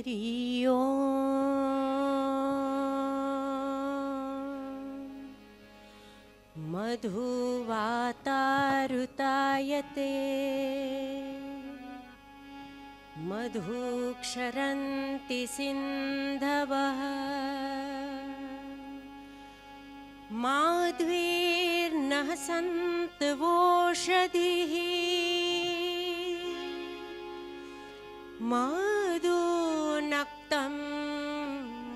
हरि ओम। मधुवातारुतायते मधुक्षरन्ति सिन्धवः माध्वीर्नः सन्तवोषधिः मधुनक्तं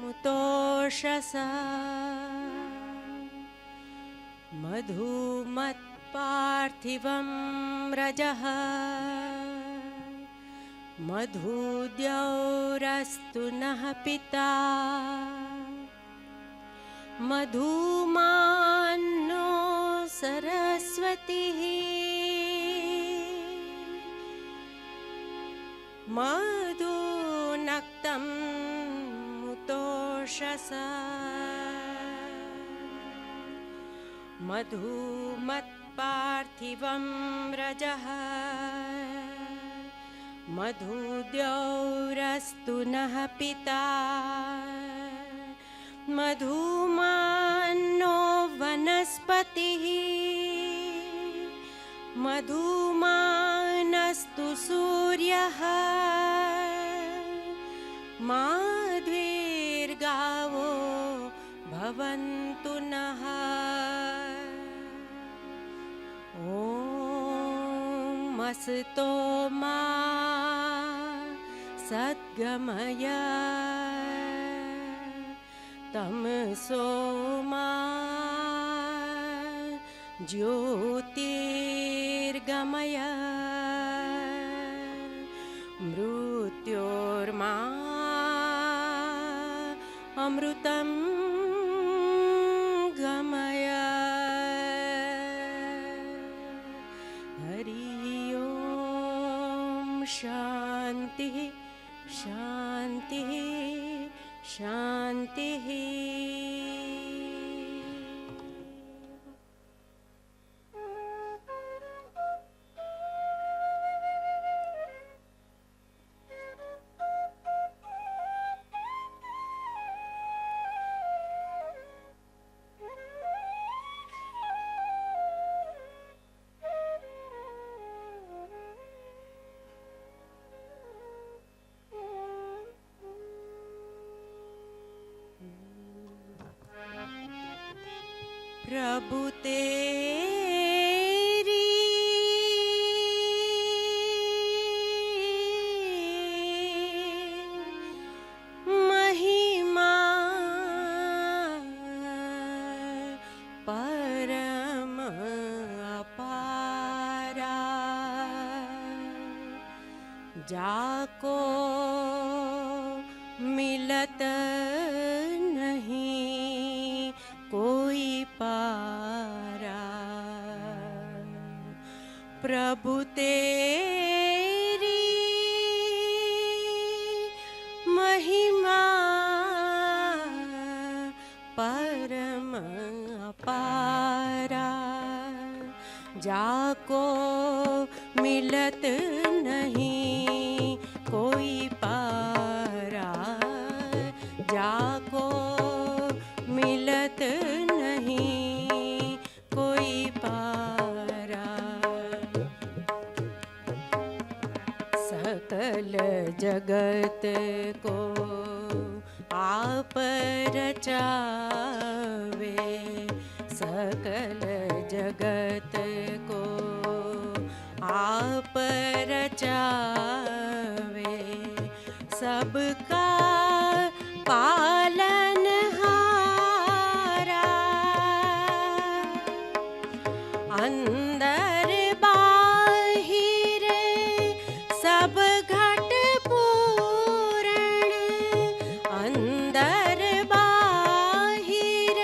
मुतोषसा मधुमत्पार्थिवं रजः मधुद्यौरस्तु नः पिता मधुमान्नो सरस्वतीः मधुनक्तं मुतोषसा मधुमत्पार्थिवं रजः मधुद्यौरस्तु नः पिता मधुमान्नो वनस्पतिः मधुमानस्तु सूर्यः माध्वीर्गावो भवन्तु नः। ॐ असतो मा सद्गमय तमसो मा ज्योतिर्गमय मृत्योर्मा अमृतं गमय। हरि ओम। शांति शांति शांति। प्रभु तेरी महिमा परम अपारा जाको मिलत नहीं कोई पारा। प्रभु तेरी महिमा परम अपारा जाको मिलत नहीं कोई पारा जाको मिलत नहीं कोई पारा। सकल जगत को आप रचावे सकल जगत को आप रचावे सबका पालनहारा अंदर बाहिर सब घट पूरण अंदर बाहिर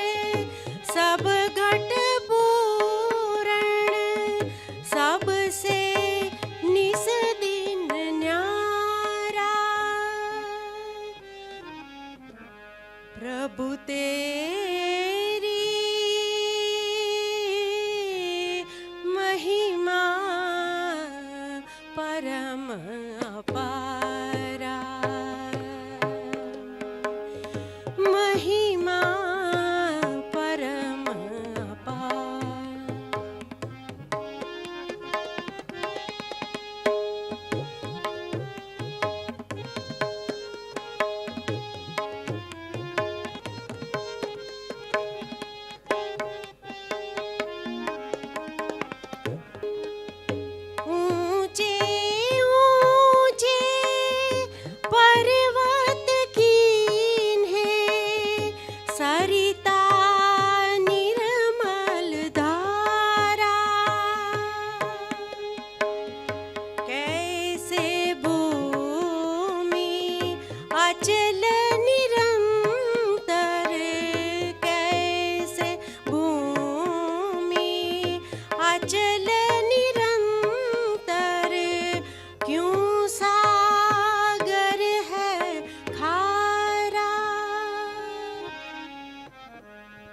सब घट पूरण सबसे निस दिन न्यारा। प्रभु तेरी महिमा परम अपारा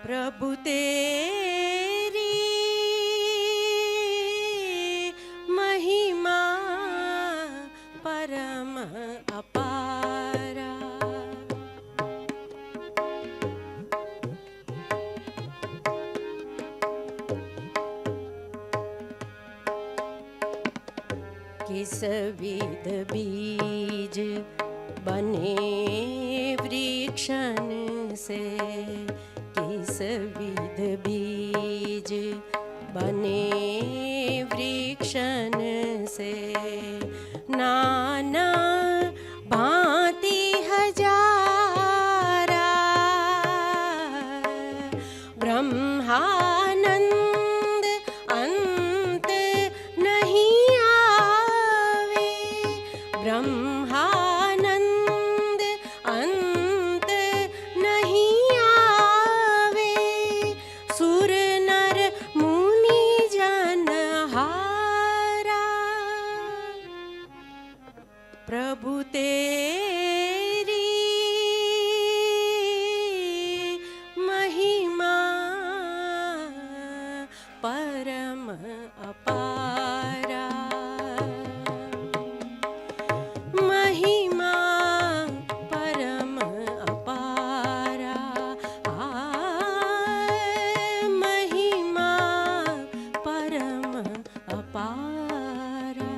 प्रभु तेरी महिमा परम अपारा। किस विध बीज बने वृक्षन से, किस विध बीज बने वृक्षन से, नाना भांति हजारा ब्रह्मानंद अंत नहीं आवे, ब्रह्मानंद अंत नहीं आवे, सुर नर मुनि जन हारा। प्रभु तेरी महिमा परम अपारा, महिमा परम अपारा, महिमा परम अपारा।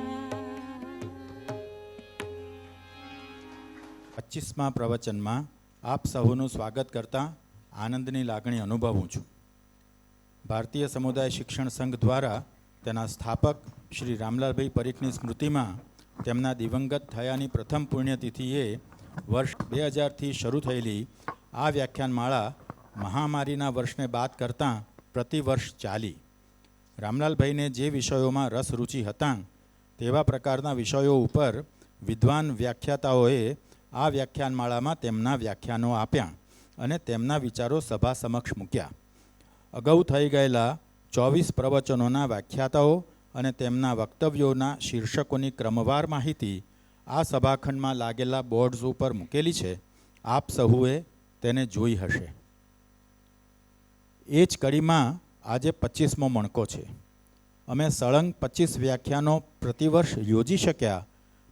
25મા પ્રવચનમાં આપ સૌનું સ્વાગત કરતા આનંદની લાગણી અનુભવું છું. ભારતીય સમુદાય શિક્ષણ સંઘ દ્વારા તેના સ્થાપક શ્રી રામલાલભાઈ પરીખની સ્મૃતિમાં તેમના દિવંગત થયાની પ્રથમ પુણ્યતિથિએ વર્ષ 2000થી શરૂ થયેલી આ વ્યાખ્યાનમાળા મહામારીના વર્ષને બાદ કરતાં પ્રતિવર્ષ ચાલી. રામલાલભાઈને જે વિષયોમાં રસ રુચિ હતા તેવા પ્રકારના વિષયો ઉપર વિદ્વાન વ્યાખ્યાતાઓએ આ વ્યાખ્યાનમાળામાં તેમના વ્યાખ્યાનો આપ્યા અને તેમના વિચારો સભા સમક્ષ મૂક્યા. અગાઉ થઈ ગયેલા 24 પ્રવચનોના વ્યાખ્યાતાઓ અને તેમના વક્તવ્યોના શીર્ષકોની ક્રમવાર માહિતી આ સભાખંડમાં લાગેલા બોર્ડ્સ ઉપર મૂકેલી છે. આપ સહુએ તેને જોઈ હશે. એ જ કડીમાં આજે 25મો મણકો છે. અમે સળંગ 25 વ્યાખ્યાનો પ્રતિવર્ષ યોજી શક્યા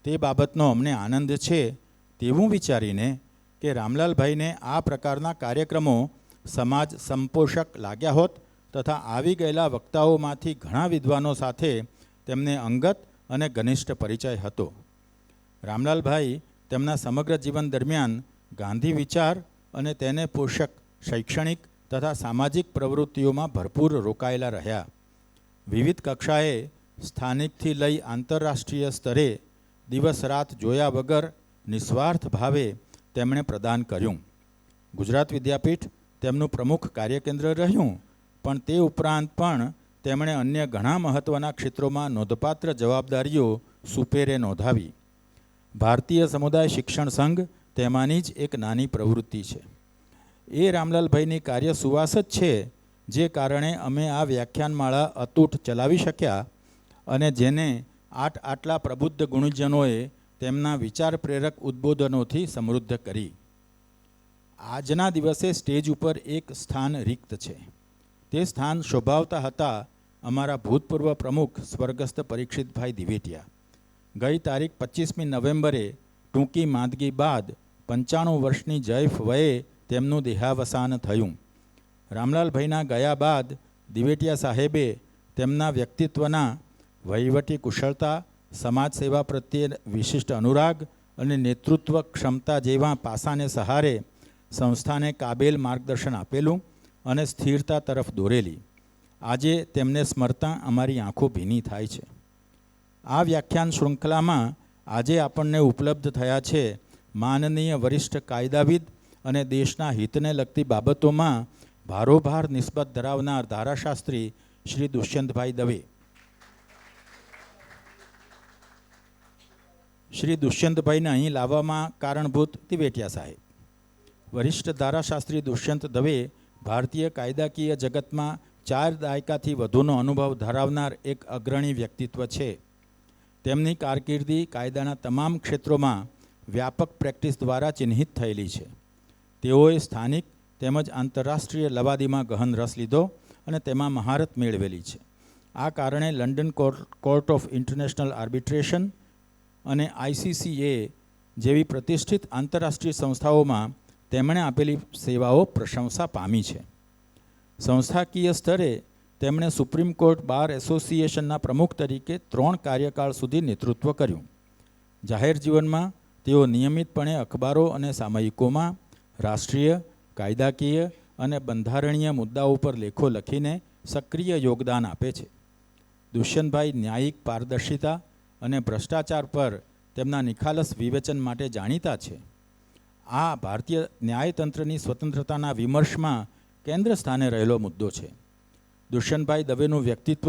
તે બાબતનો અમને આનંદ છે તેવું વિચારીને કે રામલાલભાઈને આ પ્રકારના કાર્યક્રમો સમાજ સંપોષક લાગ્યા હોત તથા આવી ગયેલા વક્તાઓમાંથી ઘણા વિદ્વાનો સાથે તેમને અંગત અને ઘનિષ્ઠ પરિચય હતો. રામલાલભાઈ તેમના સમગ્ર જીવન દરમિયાન ગાંધી વિચાર અને તેને પોષક શૈક્ષણિક તથા સામાજિક પ્રવૃત્તિઓમાં ભરપૂર રોકાયેલા રહ્યા. વિવિધ કક્ષાએ સ્થાનિકથી લઈ આંતરરાષ્ટ્રીય સ્તરે દિવસ રાત જોયા વગર નિસ્વાર્થ ભાવે તેમણે પ્રદાન કર્યું. ગુજરાત વિદ્યાપીઠ તેમનું પ્રમુખ કાર્યકેન્દ્ર રહ્યું, પણ તે ઉપરાંત પણ તેમણે અન્ય ઘણા મહત્ત્વના ક્ષેત્રોમાં નોંધપાત્ર જવાબદારીઓ સુપેરે નોંધાવી. ભારતીય સમુદાય શિક્ષણ સંઘ તેમાંની જ એક નાની પ્રવૃત્તિ છે. એ રામલાલભાઈની કાર્ય સુવાસ જ છે જે કારણે અમે આ વ્યાખ્યાનમાળા અતૂટ ચલાવી શક્યા અને જેને આટલા પ્રબુદ્ધ ગુણીજનોએ તેમના વિચાર પ્રેરક ઉદ્બોધનોથી સમૃદ્ધ કરી. આજના દિવસે સ્ટેજ ઉપર એક સ્થાન રિક્ત છે. તે સ્થાન શોભાવતા હતા અમારા ભૂતપૂર્વ પ્રમુખ સ્વર્ગસ્થ પરીક્ષિતભાઈ દિવેટિયા. ગઈ તારીખ 25મી નવેમ્બરે ટૂંકી માંદગી બાદ 95 વર્ષની જૈફ વયે તેમનું દેહાવસાન થયું. રામલાલભાઈના ગયા બાદ દિવેટિયા સાહેબે તેમના વ્યક્તિત્વના વહીવટી કુશળતા, સમાજ સેવા પ્રત્યે વિશિષ્ટ અનુરાગ અને નેતૃત્વ ક્ષમતા જેવા પાસાને સહારે સંસ્થાને કાબેલ માર્ગદર્શન આપેલું અને સ્થિરતા તરફ દોરેલી. આજે તેમને સ્મરતા અમારી આંખો ભીની થાય છે. આ વ્યાખ્યાન શૃંખલામાં આજે આપણને ઉપલબ્ધ થયા છે માનનીય વરિષ્ઠ કાયદાવિદ અને દેશના હિતને લગતી બાબતોમાં ભારોભાર નિસ્બત ધરાવનાર ધારાશાસ્ત્રી શ્રી દુષ્યંતભાઈ દવે. શ્રી દુષ્યંતભાઈને અહીં લાવવામાં કારણભૂત દિવેટિયા સાહેબ. વરિષ્ઠ ધારાશાસ્ત્રી દુષ્યંત દવે ભારતીય કાયદાકીય જગતમાં 4 દાયકાથી વધુનો અનુભવ ધરાવનાર એક અગ્રણી વ્યક્તિત્વ છે. તેમની કારકિર્દી કાયદાના તમામ ક્ષેત્રોમાં વ્યાપક પ્રેક્ટિસ દ્વારા ચિહ્નિત થયેલી છે. તેઓએ સ્થાનિક તેમજ આંતરરાષ્ટ્રીય લવાદીમાં ગહન રસ લીધો અને તેમાં મહારત મેળવેલી છે. આ કારણે London court of international arbitration અને ICCA જેવી પ્રતિષ્ઠિત આંતરરાષ્ટ્રીય સંસ્થાઓમાં તેમણે આપેલી સેવાઓ પ્રશંસા પામી છે. સંસ્થાકીય સ્તરે તેમણે સુપ્રીમ કોર્ટ બાર એસોસિએશનના પ્રમુખ તરીકે 3 કાર્યકાળ સુધી નેતૃત્વ કર્યું. જાહેર જીવનમાં તેઓ નિયમિતપણે અખબારો અને સામયિકોમાં રાષ્ટ્રીય, કાયદાકીય અને બંધારણીય મુદ્દાઓ પર લેખો લખીને સક્રિય યોગદાન આપે છે. દુષ્યંતભાઈ ન્યાયિક પારદર્શિતા અને ભ્રષ્ટાચાર પર તેમના નિખાલસ વિવેચન માટે જાણીતા છે. આ ભારતીય ન્યાયતંત્રની સ્વતંત્રતાના વિમર્શમાં કેન્દ્ર સ્થાને રહેલો મુદ્દો છે. દુષ્યંતભાઈ દવેનું વ્યક્તિત્વ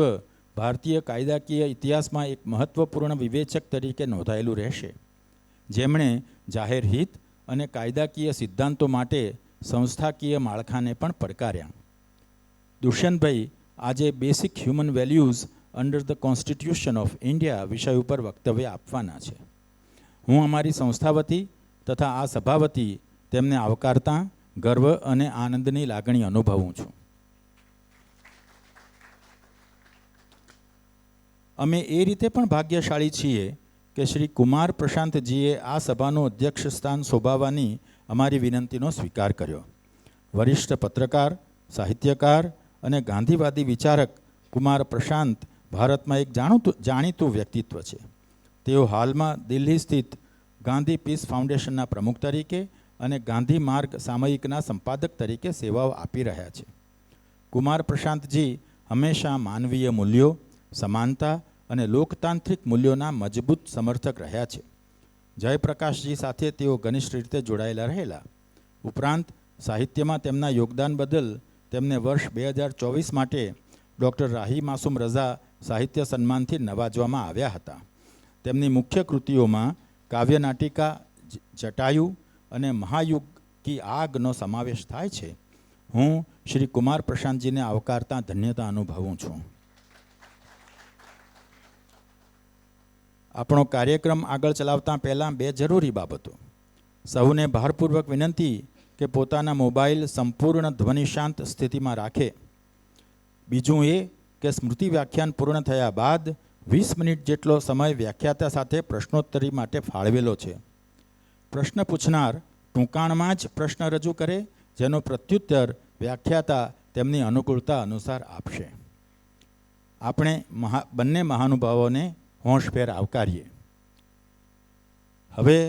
ભારતીય કાયદાકીય ઇતિહાસમાં એક મહત્વપૂર્ણ વિવેચક તરીકે નોંધાયેલું રહેશે, જેમણે જાહેર હિત અને કાયદાકીય સિદ્ધાંતો માટે સંસ્થાકીય માળખાને પણ પડકાર્યા. દુષ્યંતભાઈ આજે basic human values under the constitution of India વિષય ઉપર વક્તવ્ય આપવાના છે. હું અમારી સંસ્થા વતી તથા આ સભા વતી તેમને આવકારતા ગર્વ અને આનંદની લાગણી અનુભવું છું. અમે એ રીતે પણ ભાગ્યશાળી છીએ કે શ્રી કુમાર પ્રશાંતજીએ આ સભાનું અધ્યક્ષ સ્થાન શોભાવવાની અમારી વિનંતીનો સ્વીકાર કર્યો. વરિષ્ઠ પત્રકાર, સાહિત્યકાર અને ગાંધીવાદી વિચારક કુમાર પ્રશાંત ભારતમાં એક જાણીતું વ્યક્તિત્વ છે. તેઓ હાલમાં દિલ્હી સ્થિત ગાંધી પીસ ફાઉન્ડેશનના પ્રમુખ તરીકે અને ગાંધી માર્ગ સામયિકના સંપાદક તરીકે સેવાઓ આપી રહ્યા છે. કુમાર પ્રશાંતજી હંમેશા માનવીય મૂલ્યો, સમાનતા અને લોકતાંત્રિક મૂલ્યોના મજબૂત સમર્થક રહ્યા છે. જયપ્રકાશજી સાથે તેઓ ઘનિષ્ઠ રીતે જોડાયેલા રહેલા. ઉપરાંત સાહિત્યમાં તેમના યોગદાન બદલ તેમને વર્ષ 2024 માટે ડૉક્ટર રાહી માસૂમ રઝા સાહિત્ય સન્માનથી નવાજવામાં આવ્યા હતા. તેમની મુખ્ય કૃતિઓમાં કાવ્ય નાટિકા જટાયુ અને મહાયુગ કી આગનો સમાવેશ થાય છે. હું શ્રી કુમાર પ્રશાંતજીને આવકારતા ધન્યતા અનુભવું છું. આપણો કાર્યક્રમ આગળ ચલાવતા પહેલાં 2 જરૂરી બાબતો. સૌને ભારપૂર્વક વિનંતી કે પોતાના મોબાઈલ સંપૂર્ણ ધ્વનિશાંત સ્થિતિમાં રાખે. બીજું એ કે સ્મૃતિ વ્યાખ્યાન પૂર્ણ થયા બાદ 20 મિનિટ જેટલો સમય વ્યાખ્યાતા સાથે પ્રશ્નોત્તરી માટે ફાળવેલો છે. પ્રશ્ન પૂછનાર ટૂંકાણમાં જ પ્રશ્ન રજૂ કરે, જેનો પ્રત્યુત્તર વ્યાખ્યાતા તેમની અનુકૂળતા અનુસાર આપશે. આપણે બંને મહાનુભાવોને હોંશભેર આવકારીએ. હવે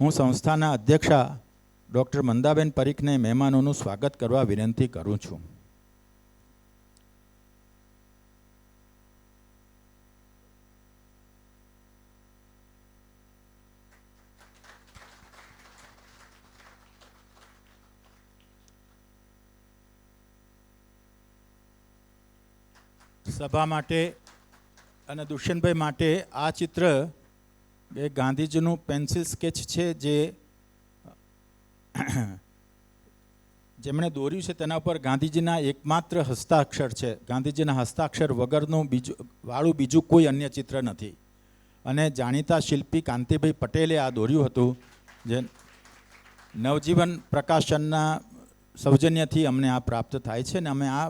હું સંસ્થાના અધ્યક્ષા ડૉક્ટર મંદાબેન પરીખને મહેમાનોનું સ્વાગત કરવા વિનંતી કરું છું. સભા માટે અને દુષ્યંતભાઈ માટે આ ચિત્ર એ ગાંધીજીનું પેન્સિલ સ્કેચ છે, જેમણે દોર્યું છે તેના ઉપર ગાંધીજીના એકમાત્ર હસ્તાક્ષર છે. ગાંધીજીના હસ્તાક્ષર વગરનું બીજું કોઈ અન્ય ચિત્ર નથી. અને જાણીતા શિલ્પી કાંતિભાઈ પટેલે આ દોર્યું હતું, જે નવજીવન પ્રકાશનના સૌજન્યથી અમને આ પ્રાપ્ત થાય છે. અને અમે આ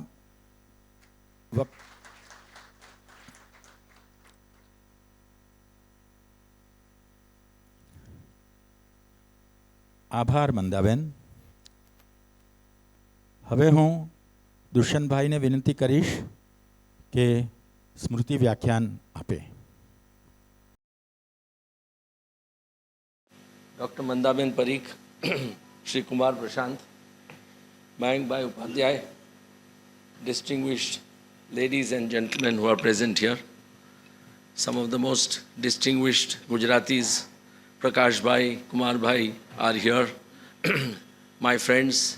આભાર મંદાબેન. હવે હું દુષ્યંતભાઈને વિનંતી કરીશ કે સ્મૃતિ વ્યાખ્યાન આપે. Dr. Mandaben Parikh, Shri Kumar Prashant, Mayank Bhai Upadhyay, distinguished ladies and gentlemen who are present here, some of the most distinguished Gujaratis, Prakash Bhai, Kumar Bhai are here. My friends,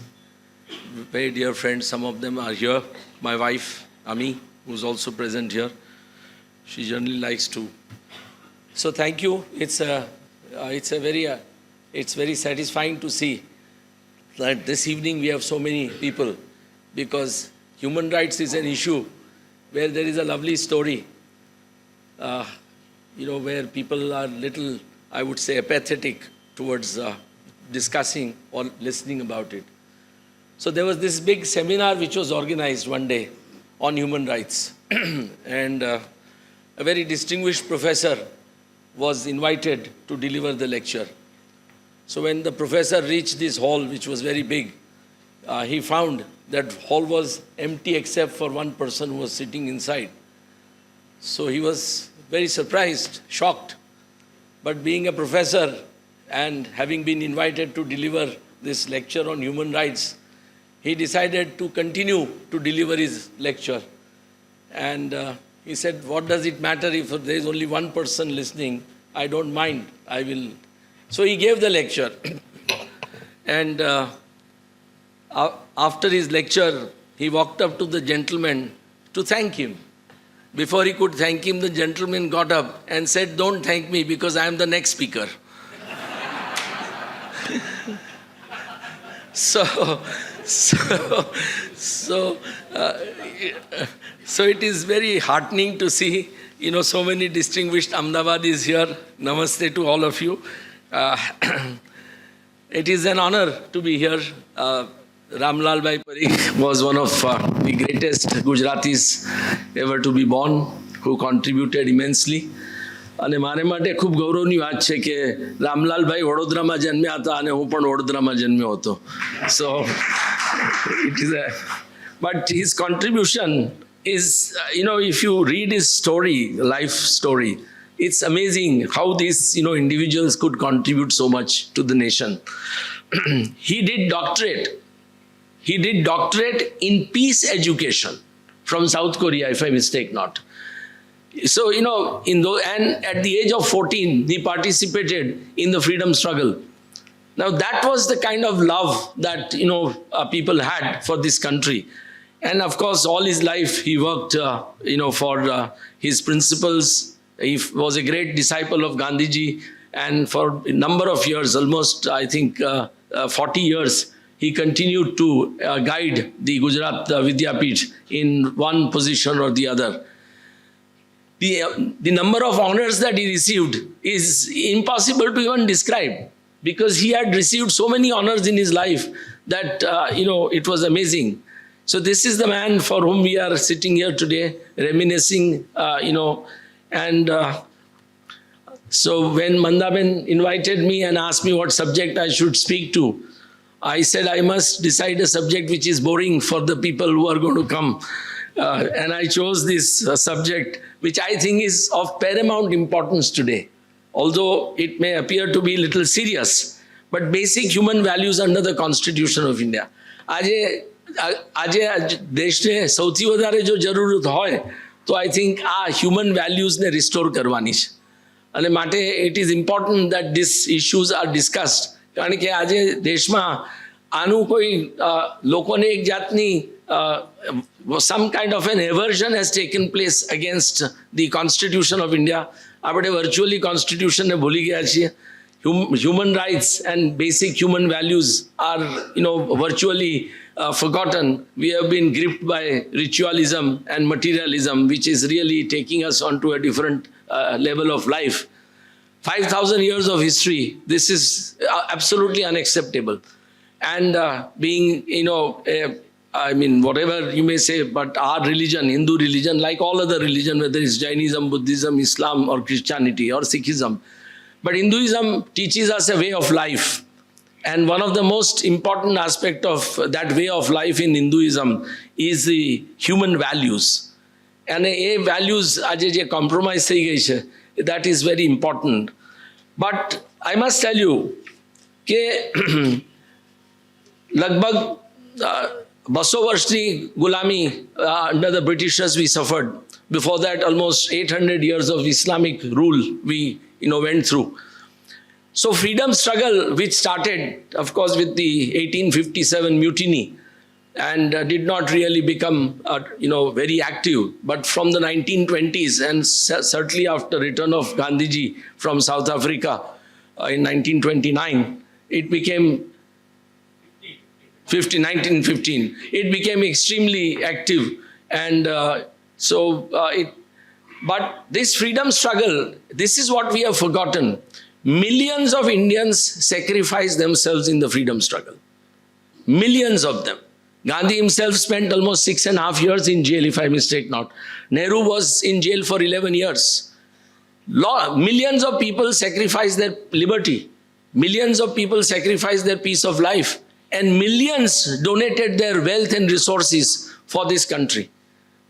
very dear friends, some of them are here. My wife, Ami, who is also present here. She generally likes to. So thank you. It's very satisfying to see that this evening we have so many people, because human rights is an issue where there is a lovely story, where people are little, I would say, apathetic towards discussing or listening about it. So there was this big seminar which was organized one day on human rights. And a very distinguished professor was invited to deliver the lecture. So when the professor reached this hall, which was very big, he found that hall was empty except for one person who was sitting inside. So he was very surprised, shocked. But being a professor and having been invited to deliver this lecture on human rights, he decided to continue to deliver his lecture. And he said, what does it matter if there is only one person listening? I don't mind, I will. So he gave the lecture. And after his lecture, he walked up to the gentleman to thank him. Before he could thank him, the gentleman got up and said, don't thank me because I am the next speaker. So it is very heartening to see, so many distinguished Ahmedabadis here. Namaste to all of you. It is an honor to be here. Ramlal Bhai Parikh was one of the greatest Gujaratis ever to be born, who contributed immensely. અને મારે માટે ખૂબ ગૌરવની વાત છે કે રામલાલભાઈ વડોદરામાં જન્મ્યા હતા અને હું પણ વડોદરામાં જન્મ્યો હતો. So it is but his contribution is, if you read his story, life story, it's amazing how these, individuals could contribute so much to the nation. He did doctorate. He did doctorate in peace education from South Korea, if I mistake not. So, and at the age of 14, he participated in the freedom struggle. Now, that was the kind of love that, people had for this country. And of course, all his life, he worked, for his principles. He was a great disciple of Gandhiji. And for a number of years, almost, I think, 40 years, he continued to guide the Gujarat Vidyapith in one position or the other. The number of honors that he received is impossible to even describe, because he had received so many honors in his life that, it was amazing. So this is the man for whom we are sitting here today, reminiscing, and so when Mandaben invited me and asked me what subject I should speak to, I said I must decide a subject which is boring for the people who are going to come. And I chose this subject, which I think is of paramount importance today. Although it may appear to be a little serious, but basic human values under the Constitution of India. આજે દેશને સૌથી વધારે જો જરૂરત હોય તો I think human values ને restore કરવાની છે. અને માટે it is important that these issues are discussed. કારણ કે આજે દેશમાં આનું કોઈ લોકોને એક જાતની some kind of an aversion has taken place against the Constitution of India. આપણે virtually Constitution ને ભૂલી ગયા છીએ. Human rights and basic human values are, virtually forgotten. We have been gripped by ritualism and materialism, which is really taking us onto a different level of life. 5,000 years of history, this is absolutely unacceptable. And being, whatever you may say, but our religion, Hindu religion, like all other religion, whether it's Jainism, Buddhism, Islam, or Christianity, or Sikhism, but Hinduism teaches us a way of life. And one of the most important aspects of that way of life in Hinduism is the human values. And a values, aje je compromise thai gayi che, that is very important. But I must tell you, ke lagbhag 200 વર્ષની ગુલામી under the Britishers we suffered. Before that, almost 800 years of Islamic rule we went through. So freedom struggle, which started, of course, with the 1857 mutiny and did not really become, very active. But from the 1920s and certainly after return of Gandhiji from South Africa in 1929, it became 1915. It became extremely active, and but this freedom struggle, this is what we have forgotten. Millions of Indians sacrificed themselves in the freedom struggle. Millions of them. Gandhi himself spent almost 6.5 years in jail, if I mistake not. Nehru was in jail for 11 years. Millions of people sacrificed their liberty. Millions of people sacrificed their peace of life. And millions donated their wealth and resources for this country.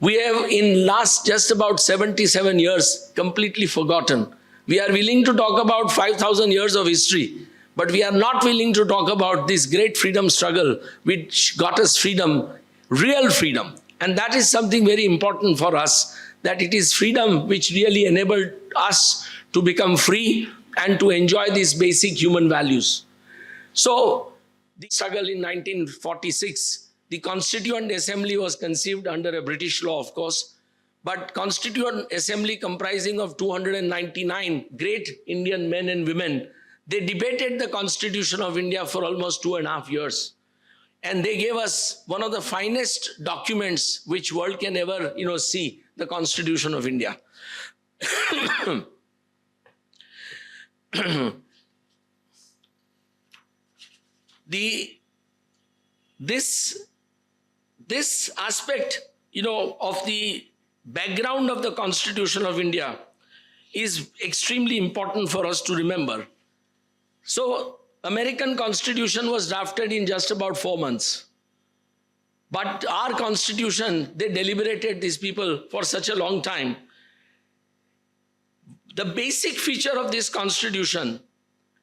We have in last just about 77 years completely forgotten. We are willing to talk about 5,000 years of history, but we are not willing to talk about this great freedom struggle which got us freedom, real freedom. And that is something very important for us, that it is freedom which really enabled us to become free and to enjoy these basic human values. So, the struggle in 1946, the Constituent Assembly was conceived under a British law, of course, but Constituent Assembly comprising of 299 great Indian men and women, they debated the Constitution of India for almost 2.5 years. And they gave us one of the finest documents which world can ever, see, the Constitution of India. This aspect, of the background of the Constitution of India is extremely important for us to remember. So, American Constitution was drafted in just about 4 months. But our Constitution, they deliberated, these people, for such a long time. The basic feature of this Constitution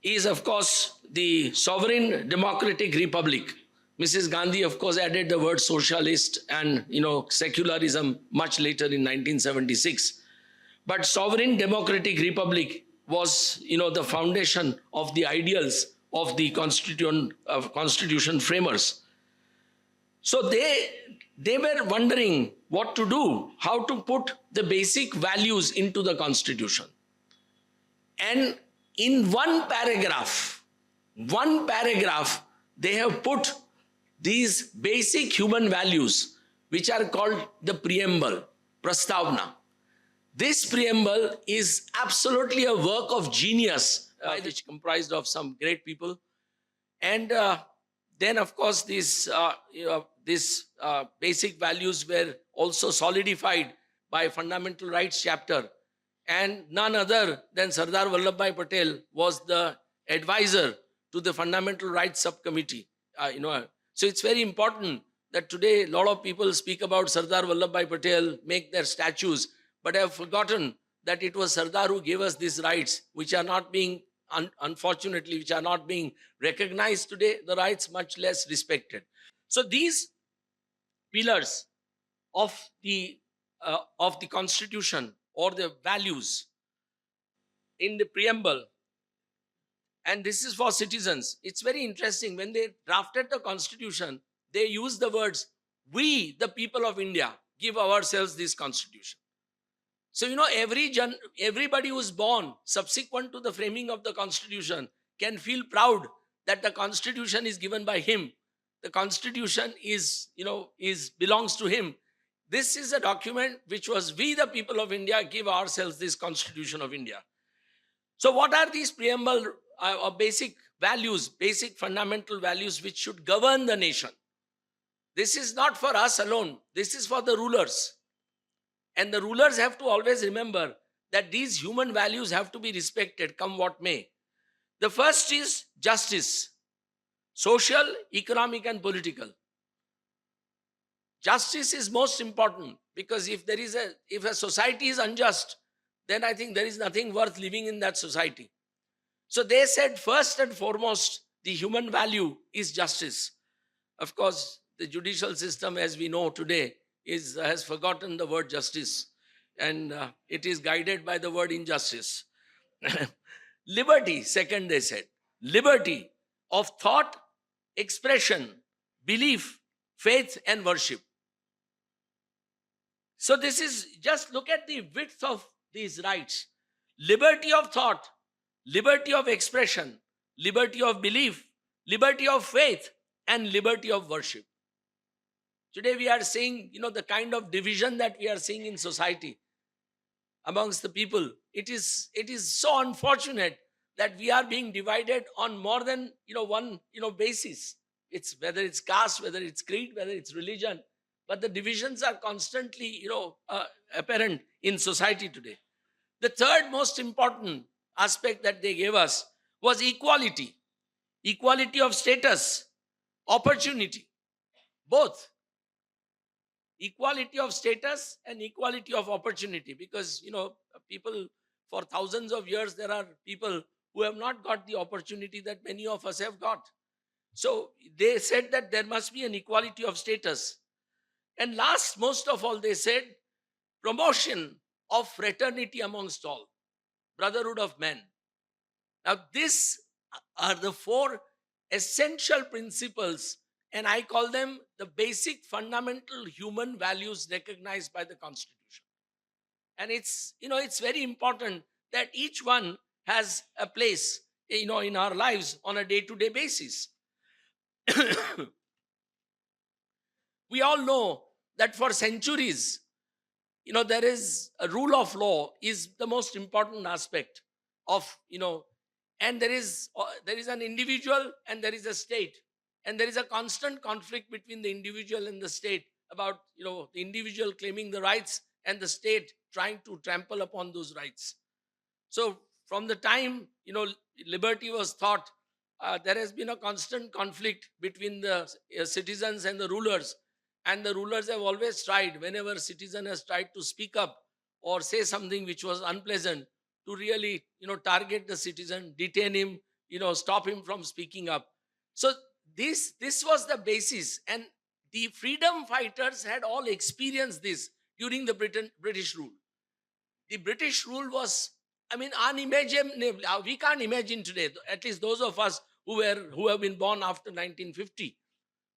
is, of course, the sovereign democratic republic. Mrs. Gandhi, of course, added the word socialist and, secularism much later in 1976. But sovereign democratic republic was, the foundation of the ideals of the constitution framers. So they were wondering what to do, how to put the basic values into the Constitution. And in one paragraph, they have put these basic human values, which are called the preamble, Prastavna. This preamble is absolutely a work of genius, which comprised of some great people. And then, of course, these basic values were also solidified by Fundamental Rights chapter. And none other than Sardar Vallabhbhai Patel was the advisor to the Fundamental Rights Subcommittee. So it's very important that today a lot of people speak about Sardar Vallabhbhai Patel, make their statues, but have forgotten that it was Sardar who gave us these rights, which are not being, unfortunately, which are not being recognized today, the rights much less respected. So these pillars of the Constitution or the values in the preamble, and this is for citizens. It's very interesting. When they drafted the Constitution, they used the words, we, the people of India, give ourselves this Constitution. So, everybody who is born subsequent to the framing of the Constitution can feel proud that the Constitution is given by him. The Constitution belongs to him. This is a document which was, we, the people of India, give ourselves this Constitution of India. So what are these preamble or basic values, basic fundamental values which should govern the nation? This is not for us alone. This is for the rulers. And the rulers have to always remember that these human values have to be respected, come what may. The first is justice, social, economic, and political. Justice is most important, because if a society is unjust, then I think there is nothing worth living in that society. So they said first and foremost, the human value is justice. Of course, the judicial system, as we know today, has forgotten the word justice, and it is guided by the word injustice. Liberty, second they said, liberty of thought, expression, belief, faith, and worship. So this is, just look at the width of these rights. Liberty of thought, liberty of expression, liberty of belief, liberty of faith, and liberty of worship. Today we are seeing, the kind of division that we are seeing in society amongst the people. It is so unfortunate that we are being divided on more than, one, basis. It's whether it's caste, whether it's creed, whether it's religion, but the divisions are constantly, apparent in society today. The third most important aspect that they gave us was equality, equality of status, opportunity, both equality of status and equality of opportunity. Because, people for thousands of years, there are people who have not got the opportunity that many of us have got. So they said that there must be an equality of status. And last, most of all, they said promotion of fraternity amongst all, brotherhood of men. Now, these are the four essential principles, and I call them the basic fundamental human values recognized by the Constitution. And it's very important that each one has a place, in our lives on a day-to-day basis. We all know that for centuries, there is a rule of law is the most important aspect of, and there is an individual and there is a state, and there is a constant conflict between the individual and the state about, the individual claiming the rights and the state trying to trample upon those rights. So from the time, liberty was thought, there has been a constant conflict between the citizens and the rulers. And the rulers have always tried, whenever citizen has tried to speak up or say something which was unpleasant, to really, target the citizen, detain him, stop him from speaking up. So this was the basis. And the freedom fighters had all experienced this during the British rule. The British rule was, unimaginable. We can't imagine today, at least those of us who have been born after 1950.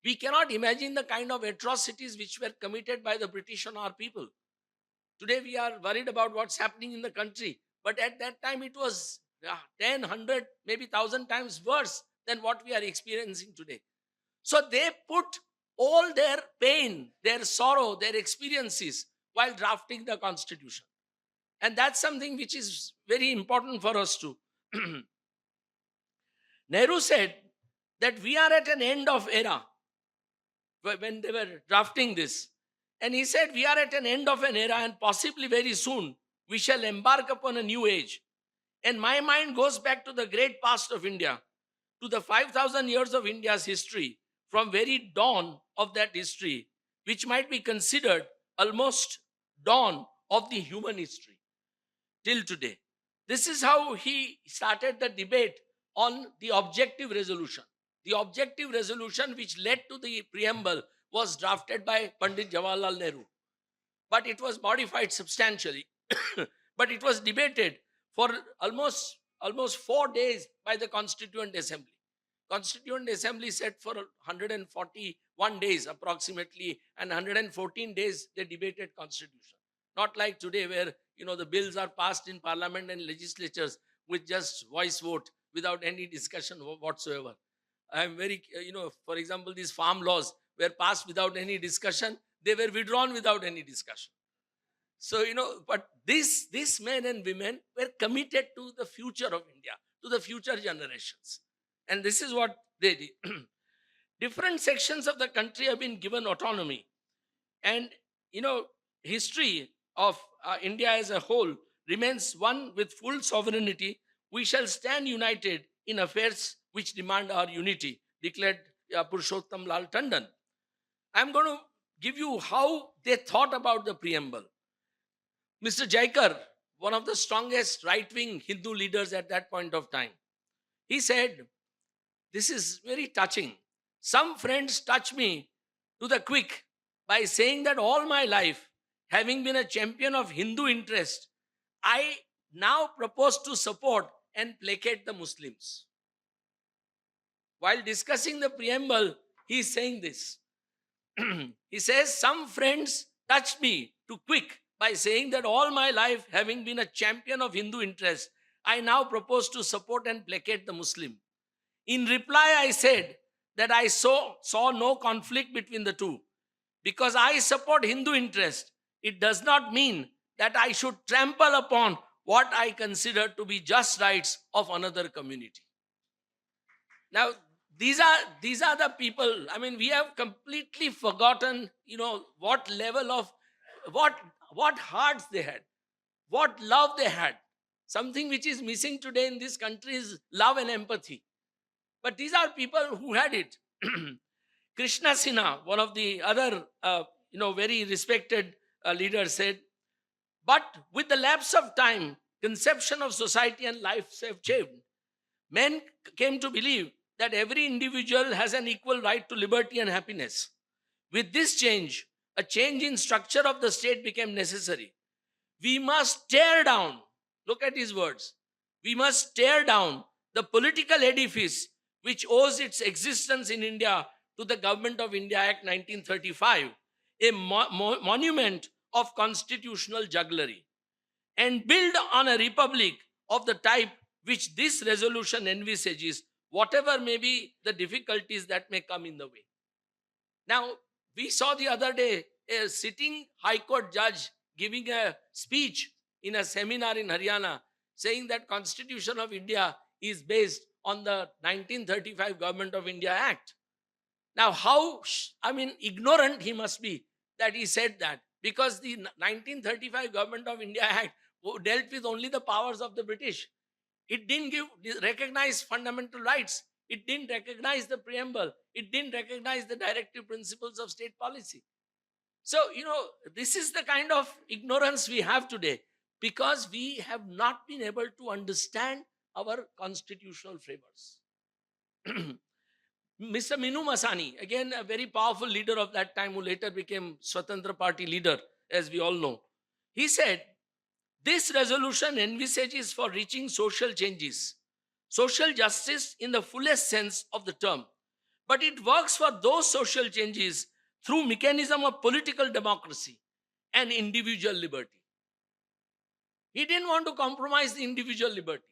We cannot imagine the kind of atrocities which were committed by the British on our people. Today we are worried about what's happening in the country. But at that time it was 10, 100, maybe 1,000 times worse than what we are experiencing today. So they put all their pain, their sorrow, their experiences while drafting the Constitution. And that's something which is very important for us too. Nehru said that we are at an end of era when they were drafting this. And he said, we are at an end of an era, and possibly very soon we shall embark upon a new age. And my mind goes back to the great past of India, to the 5,000 years of India's history, from very dawn of that history, which might be considered almost dawn of the human history till today. This is how he started the debate on the objective resolution. The objective resolution which led to the preamble was drafted by Pandit Jawaharlal Nehru. But it was modified substantially. But it was debated for almost 4 days by the Constituent Assembly. Constituent Assembly sat for 141 days approximately, and 114 days they debated Constitution. Not like today where, the bills are passed in Parliament and legislatures with just voice vote without any discussion whatsoever. I am very, for example, these farm laws were passed without any discussion. They were withdrawn without any discussion. So, but these men and women were committed to the future of India, to the future generations. And this is what they did. Different sections of the country have been given autonomy. And, history of India as a whole remains one with full sovereignty. We shall stand united in affairs which demand our unity, declared Purushottam Lal Tandon. I'm going to give you how they thought about the preamble. Mr. Jaikar, one of the strongest right-wing Hindu leaders at that point of time, he said, this is very touching. Some friends touch me to the quick by saying that all my life, having been a champion of Hindu interest, I now propose to support and placate the Muslims. While discussing the preamble, he is saying this. He says, some friends touched me to quick by saying that all my life, having been a champion of Hindu interest, I now propose to support and placate the Muslim. In reply, I said that I saw no conflict between the two. Because I support Hindu interest, it does not mean that I should trample upon what I consider to be just rights of another community. Now, these are the people. I mean, we have completely forgotten, what level of what hearts they had, what love they had. Something which is missing today in this country is love and empathy. But these are people who had it. Krishna Sinha, one of the other, very respected leaders, said, "But with the lapse of time, conception of society and life have changed. Men came to believe that every individual has an equal right to liberty and happiness. With this change, a change in structure of the state became necessary. We must tear down," look at his words, "we must tear down the political edifice which owes its existence in India to the Government of India Act 1935, a monument of constitutional jugglery, and build on a republic of the type which this resolution envisages, whatever may be the difficulties that may come in the way." Now, we saw the other day a sitting High Court judge giving a speech in a seminar in Haryana, saying that Constitution of India is based on the 1935 Government of India Act. Now, how, ignorant he must be that he said that, because the 1935 Government of India Act dealt with only the powers of the British. It didn't recognize fundamental rights. It didn't recognize the preamble. It didn't recognize the directive principles of state policy. So, this is the kind of ignorance we have today, because we have not been able to understand our constitutional framers. Mr. Minu Masani, again a very powerful leader of that time, who later became Swatantra Party leader, as we all know, he said, "This resolution envisages for reaching social changes, social justice in the fullest sense of the term, but it works for those social changes through mechanism of political democracy and individual liberty." He didn't want to compromise the individual liberty.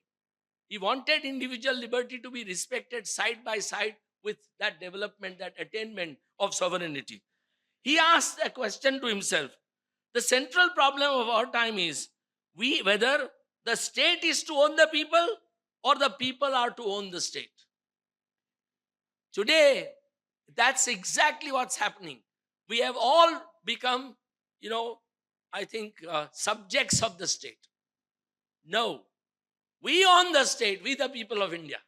He wanted individual liberty to be respected side by side with that development, that attainment of sovereignty. He asked a question to himself. The central problem of our time is whether the state is to own the people or the people are to own the state. Today, that's exactly what's happening. We have all become, subjects of the state. No. We own the state, we the people of India.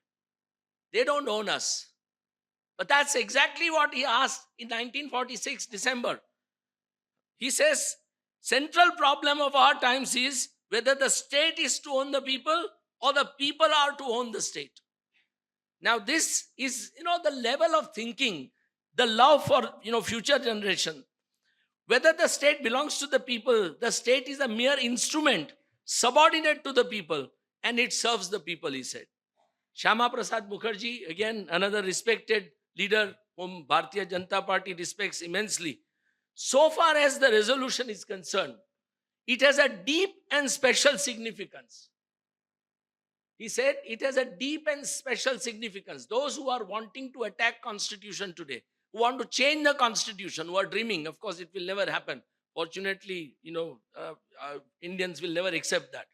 They don't own us. But that's exactly what he asked in 1946, December. He says, central problem of our times is whether the state is to own the people or the people are to own the state. Now, this is, the level of thinking, the love for, future generation. Whether the state belongs to the people, the state is a mere instrument, subordinate to the people, and it serves the people, he said. Shyama Prasad Mukherjee, again, another respected leader whom Bharatiya Janata Party respects immensely. So far as the resolution is concerned, it has a deep and special significance. He said it has a deep and special significance. Those who are wanting to attack Constitution today, who want to change the Constitution, who are dreaming, of course it will never happen. Fortunately, Indians will never accept that.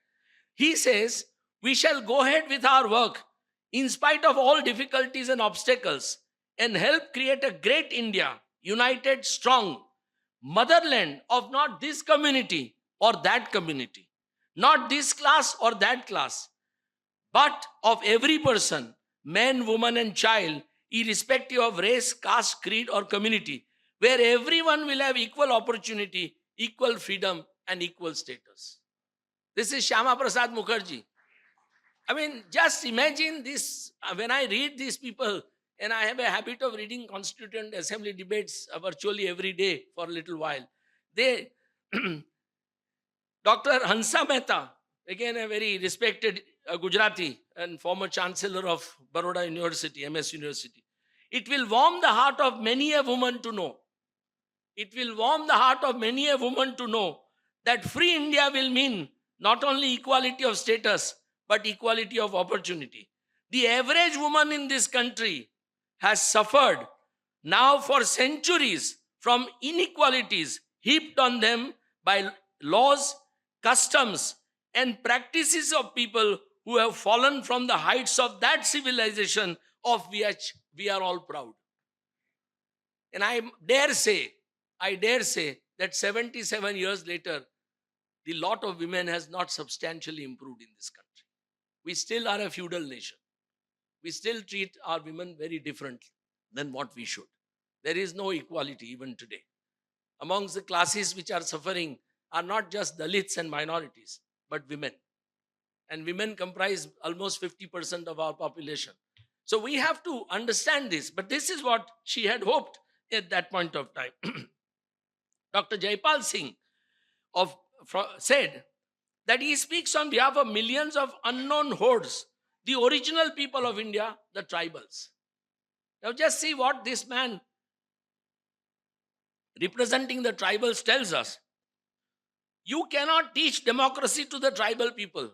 He says, we shall go ahead with our work in spite of all difficulties and obstacles and help create a great India, united, strong, motherland of not this community or that community, not this class or that class, but of every person, man, woman, and child, irrespective of race, caste, creed, or community, where everyone will have equal opportunity, equal freedom, and equal status. This is Shyama Prasad Mukherjee. Just imagine this. When I read these people, and I have a habit of reading Constituent Assembly debates virtually every day for a little while. Dr. Hansa Mehta, again a very respected Gujarati and former Chancellor of Baroda University, MS University. It will warm the heart of many a woman to know. It will warm the heart of many a woman to know that free India will mean not only equality of status, but equality of opportunity. The average woman in this country has suffered now for centuries from inequalities heaped on them by laws, customs, and practices of people who have fallen from the heights of that civilization of we are all proud. And I dare say that 77 years later, the lot of women has not substantially improved in this country. We still are a feudal nation. We still treat our women very differently than what we should. There is no equality even today. Amongst the classes which are suffering are not just Dalits and minorities, but women. And women comprise almost 50% of our population. So we have to understand this. But this is what she had hoped at that point of time. Dr. Jaipal Singh said that he speaks on behalf of millions of unknown hordes, the original people of India, the tribals. Now just see what this man representing the tribals tells us. You cannot teach democracy to the tribal people.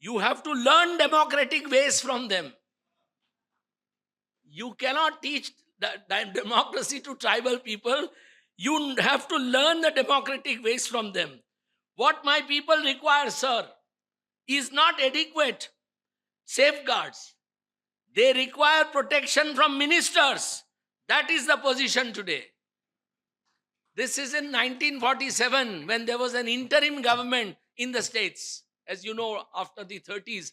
You have to learn democratic ways from them. You cannot teach the democracy to tribal people. You have to learn the democratic ways from them. What my people require, sir, is not adequate safeguards. They require protection from ministers. That is the position today. This is in 1947 when there was an interim government in the states. As you know, after the 30s,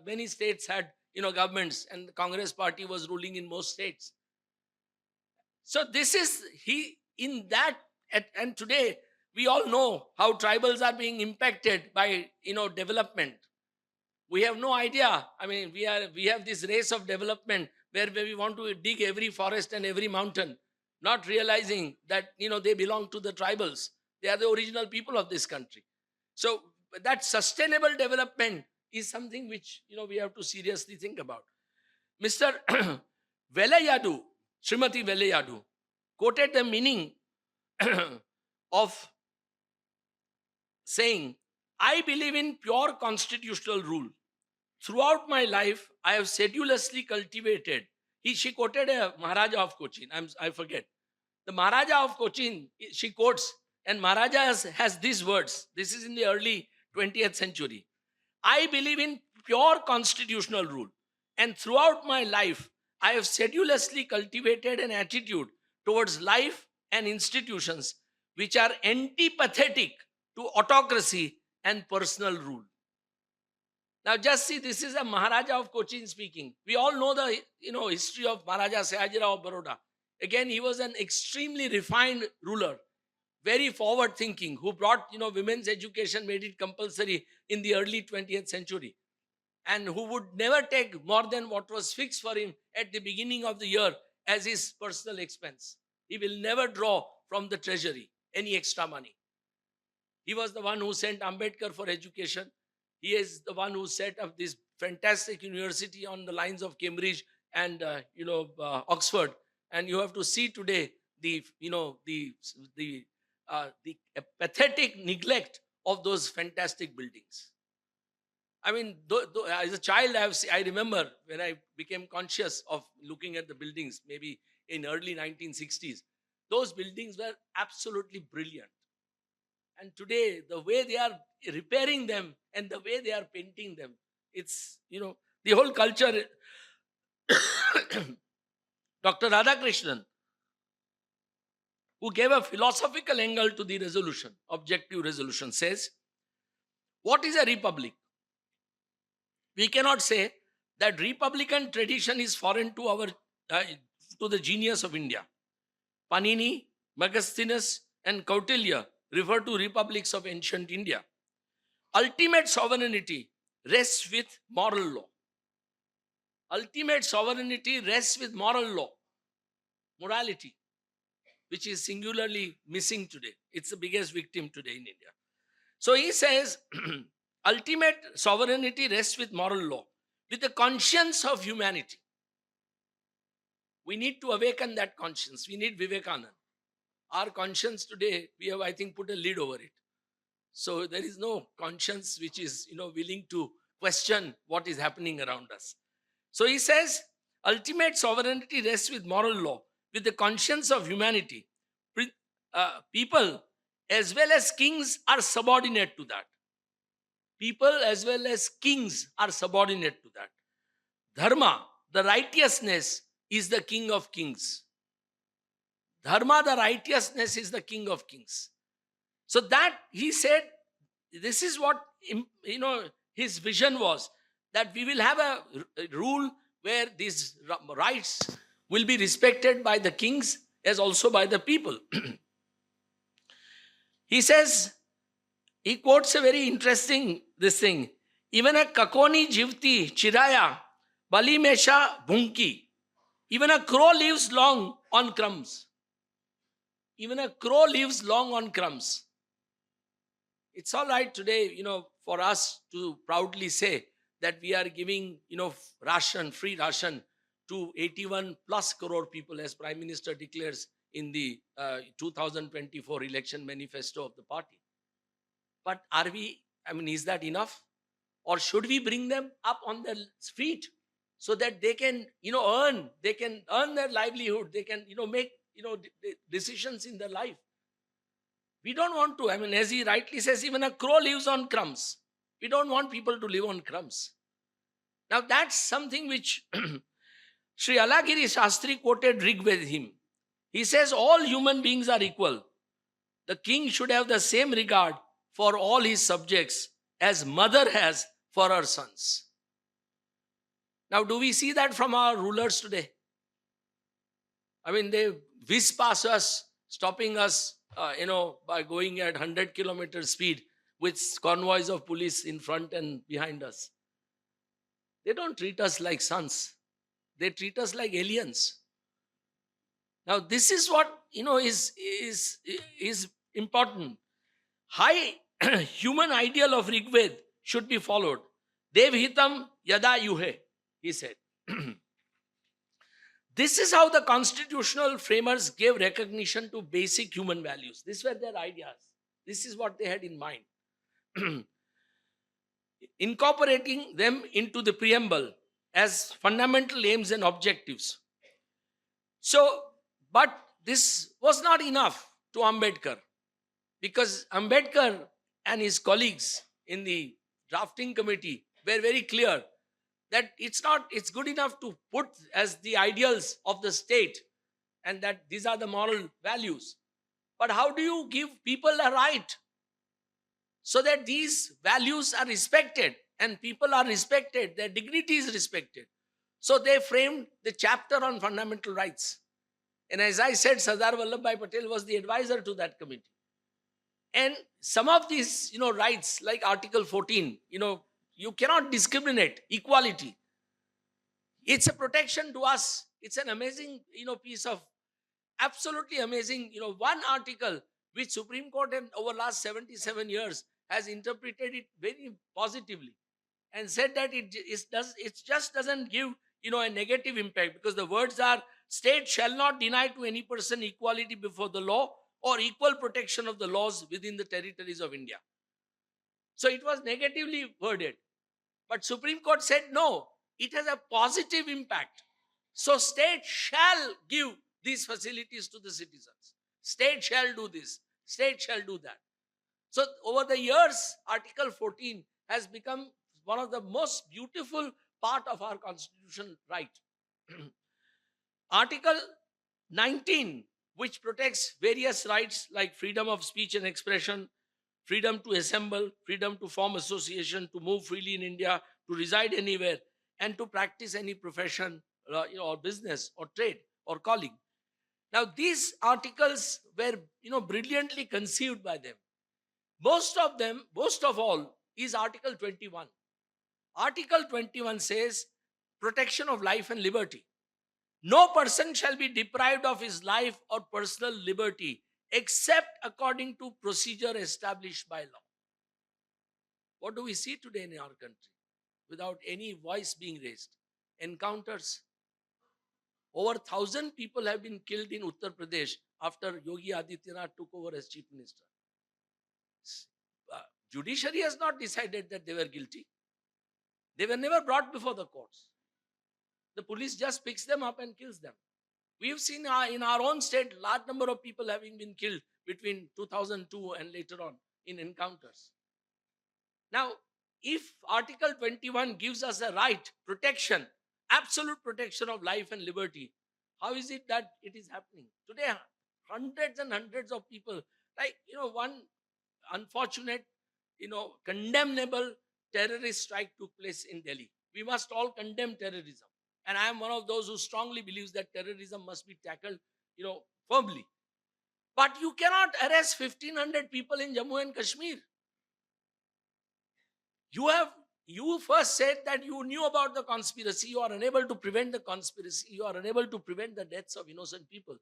many states had governments, and the Congress party was ruling in most states. So this is in that, and today we all know how tribals are being impacted by development. We have no idea. I mean, we have this race of development where we want to dig every forest and every mountain, not realizing that they belong to the tribals. They are the original people of this country. So that sustainable development is something which we have to seriously think about. Mr. Velayadu, Srimati Velayadu, quoted the meaning of saying, I believe in pure constitutional rule. Throughout my life, I have sedulously cultivated. She quoted a Maharaja of Cochin. I forget. The Maharaja of Cochin, she quotes, and Maharaja has these words. This is in the early 20th century. I believe in pure constitutional rule. And throughout my life, I have sedulously cultivated an attitude towards life and institutions which are antipathetic to autocracy and personal rule. Now just see, this is a Maharaja of Cochin speaking. We all know the history of Maharaja Sayajirao of Baroda. Again, he was an extremely refined ruler, very forward thinking, who brought women's education, made it compulsory in the early 20th century, and who would never take more than what was fixed for him at the beginning of the year as his personal expense. He will never draw from the treasury any extra money. He was the one who sent Ambedkar for education. He is the one who set up this fantastic university on the lines of Cambridge and Oxford. And you have to see today the pathetic neglect of those fantastic buildings. I mean, as a child, I remember when I became conscious of looking at the buildings, maybe in early 1960s, those buildings were absolutely brilliant. And today, the way they are repairing them and the way they are painting them, it's, the whole culture. Dr. Radhakrishnan, who gave a philosophical angle to the resolution, objective resolution, says, what is a republic? We cannot say that republican tradition is foreign to the genius of India. Panini, Megasthenes, and Kautilya refer to republics of ancient India. Ultimate sovereignty rests with moral law. Ultimate sovereignty rests with moral law, morality, which is singularly missing today. It's the biggest victim today in India. So he says, ultimate sovereignty rests with moral law, with the conscience of humanity. We need to awaken that conscience. We need Vivekananda. Our conscience today, we have, I think, put a lid over it. So there is no conscience which is, willing to question what is happening around us. So he says, ultimate sovereignty rests with moral law, with the conscience of humanity. People as well as kings are subordinate to that. People as well as kings are subordinate to that. Dharma, the righteousness is the king of kings. Dharma, the righteousness, is the king of kings. So that he said, this is what his vision was, that we will have a rule where these rights will be respected by the kings as also by the people. He says, he quotes a very interesting this thing. Even a kakoni jivti chiraya bali mesha bhunki. Even a crow lives long on crumbs. Even a crow lives long on crumbs. It's all right today, for us to proudly say that we are giving, ration, free ration to 81 plus crore people, as Prime Minister declares in the 2024 election manifesto of the party. But is that enough? Or should we bring them up on their feet so that they can, earn their livelihood, they can, make, decisions in their life? We don't want to. As he rightly says, even a crow lives on crumbs. We don't want people to live on crumbs. Now that's something which Sri Alagiri Shastri quoted Rig with him. He says, all human beings are equal. The king should have the same regard for all his subjects as mother has for her sons. Now, do we see that from our rulers today? They whiz past us, stopping us, by going at 100 kilometer speed with convoys of police in front and behind us. They don't treat us like sons. They treat us like aliens. Now, this is what, is important. High human ideal of Rigved should be followed. Devhitam yada yuhe, he said. This is how the constitutional framers gave recognition to basic human values. These were their ideas. This is what they had in mind. Incorporating them into the preamble as fundamental aims and objectives. But this was not enough to Ambedkar, because Ambedkar and his colleagues in the drafting committee were very clear that it's good enough to put as the ideals of the state and that these are the moral values. But how do you give people a right so that these values are respected and people are respected, their dignity is respected? So they framed the chapter on fundamental rights. And as I said, Sardar Vallabhbhai Patel was the advisor to that committee. And some of these, rights like Article 14, you cannot discriminate, equality. It's a protection to us. It's an amazing, piece of, absolutely amazing, one article which Supreme Court over last 77 years has interpreted it very positively and said that it just doesn't give, a negative impact, because the words are, state shall not deny to any person equality before the law or equal protection of the laws within the territories of India. So it was negatively worded. But Supreme Court said, no, it has a positive impact. So state shall give these facilities to the citizens. State shall do this. State shall do that. So over the years, Article 14 has become one of the most beautiful part of our constitutional right. Article 19, which protects various rights like freedom of speech and expression, freedom to assemble, freedom to form association, to move freely in India, to reside anywhere, and to practice any profession, or business, or trade, or calling. Now, these articles were, brilliantly conceived by them. Most of all, is Article 21. Article 21 says, protection of life and liberty. No person shall be deprived of his life or personal liberty except according to procedure established by law. What do we see today in our country without any voice being raised? Encounters. Over 1,000 people have been killed in Uttar Pradesh after Yogi Adityanath took over as chief minister. Judiciary has not decided that they were guilty. They were never brought before the courts. The police just picks them up and kills them. We've seen in our own state large number of people having been killed between 2002 and later on in encounters. Now, if Article 21 gives us a right, protection, absolute protection of life and liberty. How is it that it is happening? Today, hundreds and hundreds of people, like, one unfortunate, condemnable terrorist strike took place in Delhi. We must all condemn terrorism. And I am one of those who strongly believes that terrorism must be tackled, firmly. But you cannot arrest 1,500 people in Jammu and Kashmir. You first said that you knew about the conspiracy. You are unable to prevent the conspiracy. You are unable to prevent the deaths of innocent people.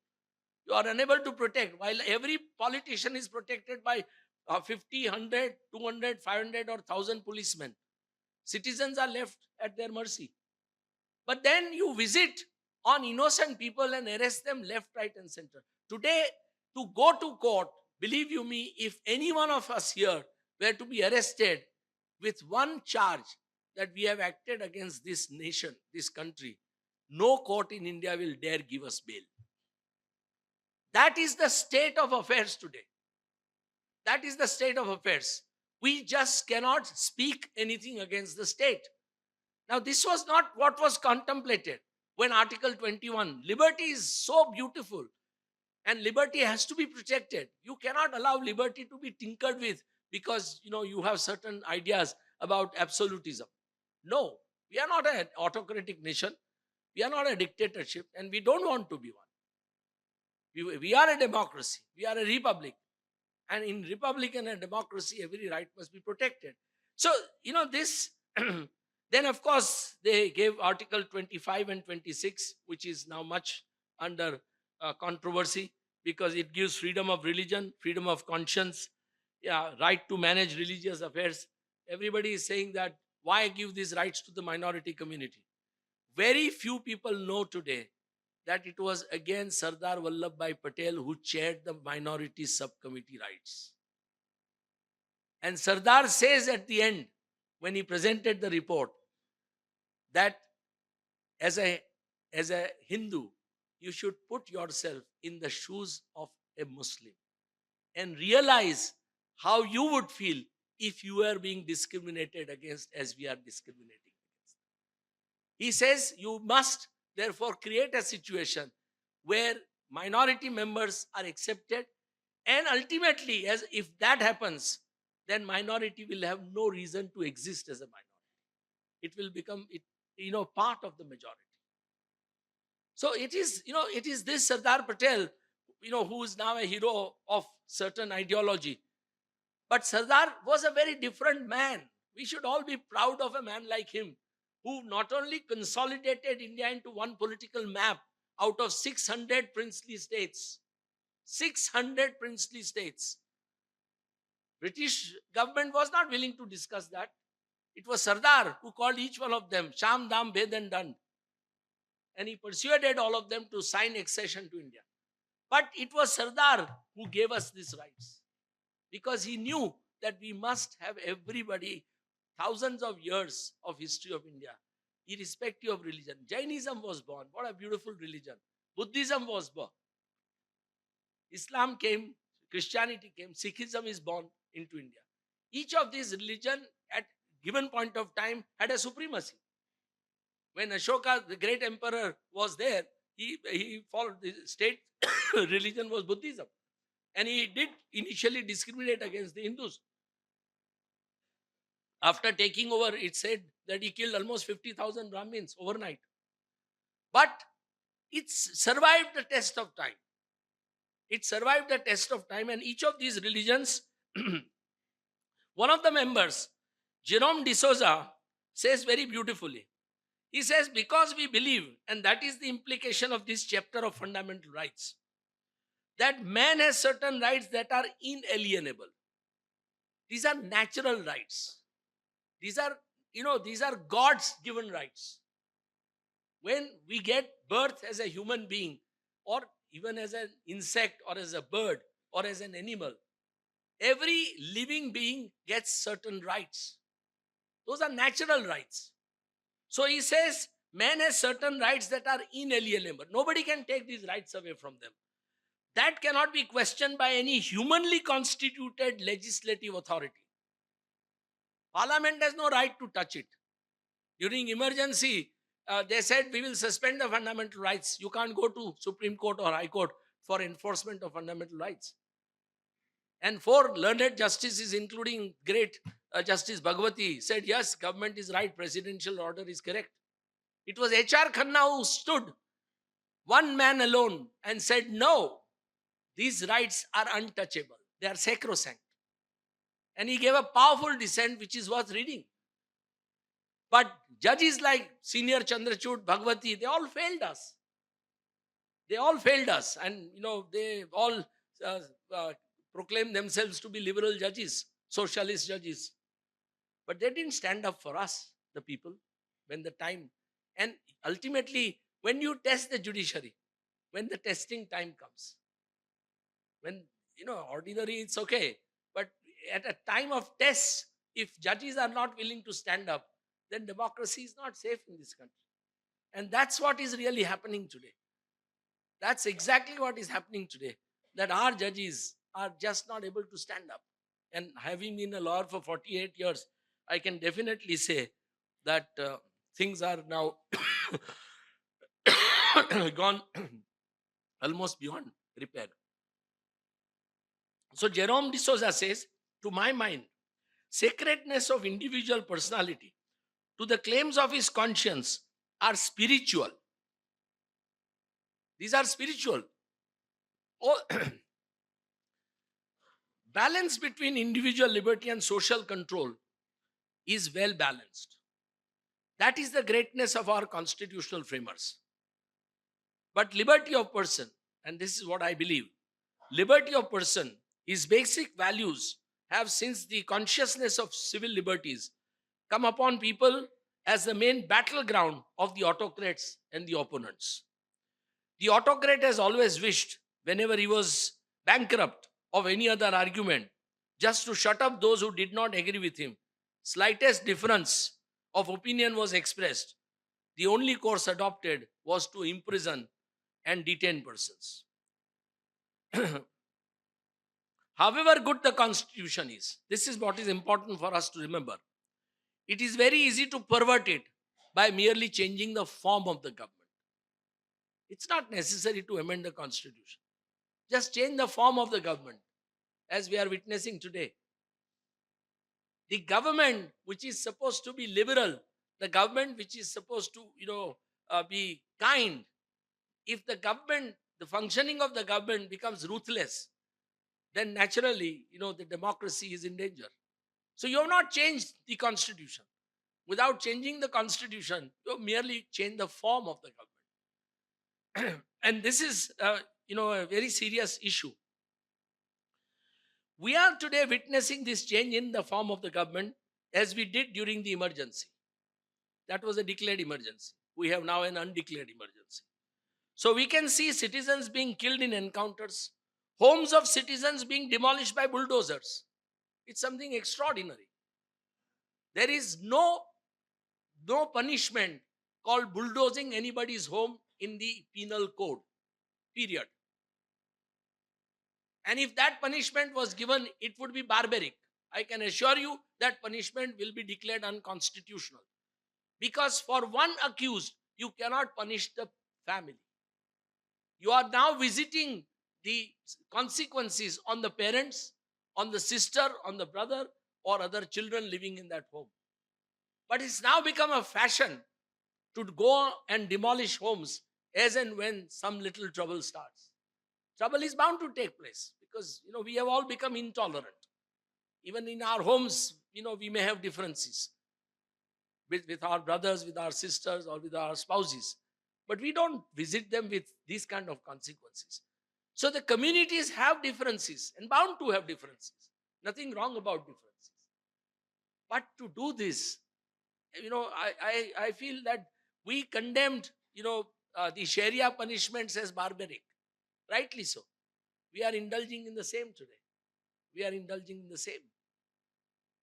You are unable to protect. While every politician is protected by 50, 100, 200, 500 or 1,000 policemen, citizens are left at their mercy. But then you visit on innocent people and arrest them left, right and center. Today, to go to court, believe you me, if any one of us here were to be arrested with one charge that we have acted against this nation, this country, no court in India will dare give us bail. That is the state of affairs today. That is the state of affairs. We just cannot speak anything against the state. Now, this was not what was contemplated when Article 21, liberty is so beautiful and liberty has to be protected. You cannot allow liberty to be tinkered with because, you have certain ideas about absolutism. No, we are not an autocratic nation. We are not a dictatorship and we don't want to be one. We are a democracy. We are a republic. And in republic and a democracy, every right must be protected. So, this, then of course, they gave Article 25 and 26, which is now much under controversy because it gives freedom of religion, freedom of conscience, right to manage religious affairs. Everybody is saying that why give these rights to the minority community? Very few people know today that it was again Sardar Vallabhbhai Patel who chaired the minority subcommittee rights. And Sardar says at the end, when he presented the report, that as a Hindu, you should put yourself in the shoes of a Muslim and realize how you would feel if you were being discriminated against as we are discriminating against. He says you must therefore create a situation where minority members are accepted, and ultimately, as if that happens, then minority will have no reason to exist as a minority. It will become part of the majority. So it is this Sardar Patel, who is now a hero of certain ideology. But Sardar was a very different man. We should all be proud of a man like him, who not only consolidated India into one political map out of 600 princely states. 600 princely states. British government was not willing to discuss that. It was Sardar who called each one of them Sham, Dam, Bhed and Dand. And he persuaded all of them to sign accession to India. But it was Sardar who gave us these rights. Because he knew that we must have everybody, thousands of years of history of India, irrespective of religion. Jainism was born. What a beautiful religion. Buddhism was born. Islam came, Christianity came, Sikhism is born into India. Each of these religions at given point of time had a supremacy. When Ashoka, the great emperor, was there, he followed the state religion was Buddhism. And he did initially discriminate against the Hindus. After taking over, it said that he killed almost 50,000 Brahmins overnight. But it survived the test of time. It survived the test of time, and each of these religions, one of the members, Jerome D'Souza, says very beautifully. He says, because we believe, and that is the implication of this chapter of fundamental rights, that man has certain rights that are inalienable. These are natural rights. These are God's given rights. When we get birth as a human being, or even as an insect, or as a bird, or as an animal, every living being gets certain rights. Those are natural rights. So he says, man has certain rights that are inalienable. Nobody can take these rights away from them. That cannot be questioned by any humanly constituted legislative authority. Parliament has no right to touch it. During emergency, they said, we will suspend the fundamental rights. You can't go to Supreme Court or High Court for enforcement of fundamental rights. And 4 learned justices, including great Justice Bhagwati, said, yes, government is right, presidential order is correct. It was H.R. Khanna who stood, one man alone, and said, no, these rights are untouchable. They are sacrosanct. And he gave a powerful dissent, which is worth reading. But judges like Senior Chandrachud, Bhagwati, they all failed us. They all failed us. And, they all proclaim themselves to be liberal judges, socialist judges. But they didn't stand up for us, the people, when the time. And ultimately, when you test the judiciary, when the testing time comes, when, ordinary it's okay. But at a time of test, if judges are not willing to stand up, then democracy is not safe in this country. And that's what is really happening today. That's exactly what is happening today. That our judges are just not able to stand up. And having been a lawyer for 48 years, I can definitely say that things are now gone almost beyond repair. So Jerome D'Souza says, to my mind, sacredness of individual personality to the claims of his conscience are spiritual. These are spiritual. Balance between individual liberty and social control is well balanced. That is the greatness of our constitutional framers. But liberty of person, and this is what I believe, liberty of person, his basic values have, since the consciousness of civil liberties, come upon people as the main battleground of the autocrats and the opponents. The autocrat has always wished, whenever he was bankrupt of any other argument, just to shut up those who did not agree with him. Slightest difference of opinion was expressed. The only course adopted was to imprison and detain persons. However good the constitution is, this is what is important for us to remember. It is very easy to pervert it by merely changing the form of the government. It's not necessary to amend the constitution. Just change the form of the government, as we are witnessing today. The government which is supposed to be liberal, the government which is supposed to, be kind, if the government, the functioning of the government becomes ruthless, then naturally, the democracy is in danger. So you have not changed the constitution. Without changing the constitution, you have merely changed the form of the government. And this is, a very serious issue. We are today witnessing this change in the form of the government as we did during the emergency. That was a declared emergency. We have now an undeclared emergency. So we can see citizens being killed in encounters, homes of citizens being demolished by bulldozers. It's something extraordinary. There is no punishment called bulldozing anybody's home in the penal code, period. And if that punishment was given, it would be barbaric. I can assure you that punishment will be declared unconstitutional. Because for one accused, you cannot punish the family. You are now visiting the consequences on the parents, on the sister, on the brother, or other children living in that home. But it's now become a fashion to go and demolish homes as and when some little trouble starts. Trouble is bound to take place because, we have all become intolerant. Even in our homes, we may have differences with our brothers, with our sisters, or with our spouses. But we don't visit them with these kind of consequences. So the communities have differences and bound to have differences. Nothing wrong about differences. But to do this, I feel that we condemned, the Sharia punishments as barbaric. Rightly so. We are indulging in the same today. We are indulging in the same.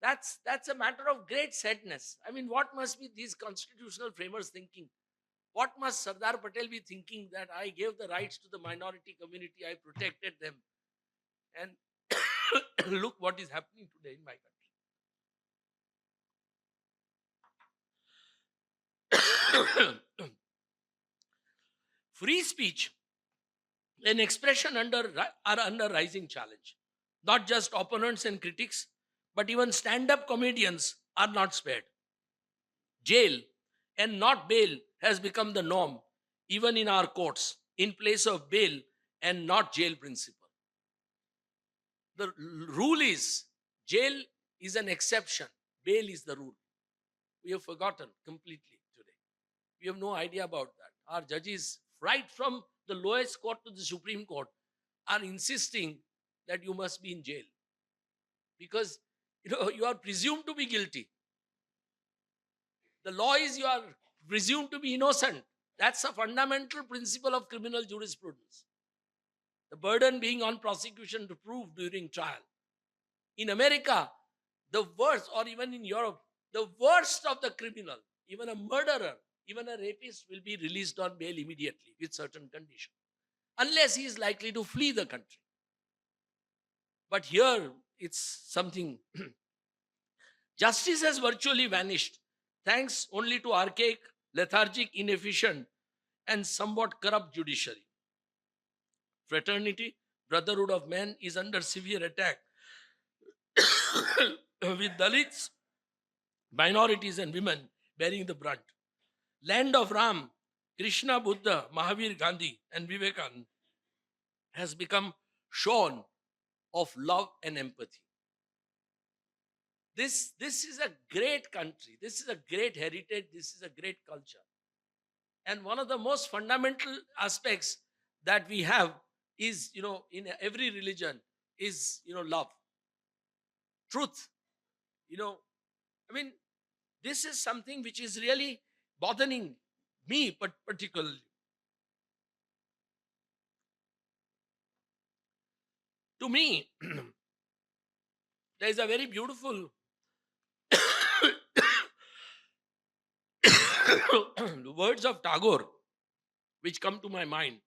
That's a matter of great sadness. I mean, what must be these constitutional framers thinking? What must Sardar Patel be thinking that I gave the rights to the minority community, I protected them, and look what is happening today in my country. free speech and expression are under rising challenge. Not just opponents and critics, but even stand-up comedians are not spared. Jail and not bail has become the norm, even in our courts, in place of bail and not jail principle. The rule is jail is an exception, bail is the rule. We have forgotten completely today. We have no idea about that. Our judges, right from the lowest court to the Supreme Court, are insisting that you must be in jail because you are presumed to be guilty. The law is you are presumed to be innocent. That's a fundamental principle of criminal jurisprudence. The burden being on prosecution to prove during trial. In America, the worst, or even in Europe, the worst of the criminal, even a murderer, even a rapist, will be released on bail immediately with certain conditions, unless he is likely to flee the country. But here, it's something. Justice has virtually vanished, thanks only to archaic, lethargic, inefficient, and somewhat corrupt judiciary. Fraternity, brotherhood of men, is under severe attack with Dalits, minorities, and women bearing the brunt. Land of Ram, Krishna, Buddha, Mahavir, Gandhi, and Vivekananda has become shorn of love and empathy. This is a great country. This is a great heritage. This is a great culture. And one of the most fundamental aspects that we have is, in every religion, is, love. Truth. This is something which is really bothering me, but particularly. To me, there is a very beautiful words of Tagore which come to my mind.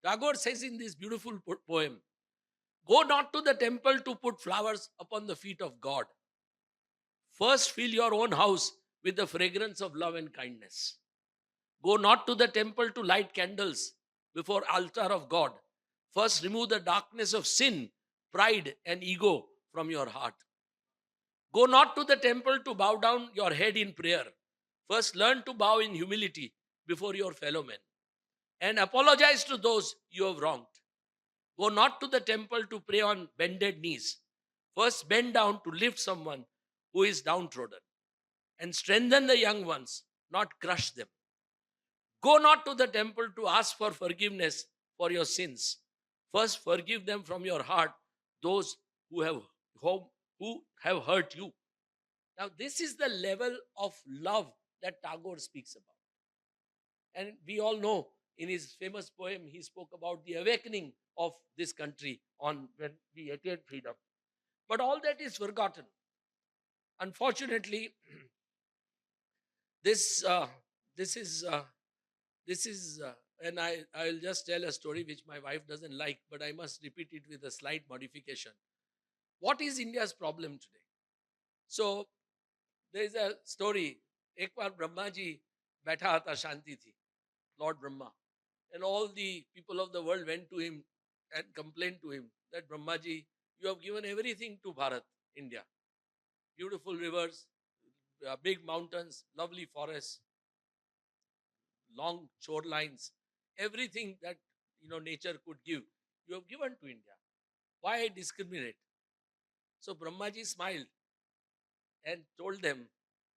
Tagore says in this beautiful poem, "Go not to the temple to put flowers upon the feet of God. First fill your own house with the fragrance of love and kindness. Go not to the temple to light candles before altar of God. First remove the darkness of sin, pride, and ego from your heart. Go not to the temple to bow down your head in prayer. First learn to bow in humility before your fellow men and apologize to those you have wronged. Go not to the temple to pray on bended knees. First bend down to lift someone who is downtrodden and strengthen the young ones, not crush them. Go not to the temple to ask for forgiveness for your sins. First forgive them from your heart, those who have hurt you." Now, this is the level of love that Tagore speaks about. And we all know in his famous poem, he spoke about the awakening of this country when we attained freedom. But all that is forgotten. Unfortunately, this is, and I'll just tell a story which my wife doesn't like, but I must repeat it with a slight modification. What is India's problem today? So, there is a story. Ek baar Brahma ji baitha tha Shanti thi, Lord Brahma. And all the people of the world went to him and complained to him that, "Brahma ji, you have given everything to Bharat, India. Beautiful rivers, big mountains, lovely forests, long shorelines, everything that nature could give, you have given to India. Why discriminate?" So Brahmaji smiled and told them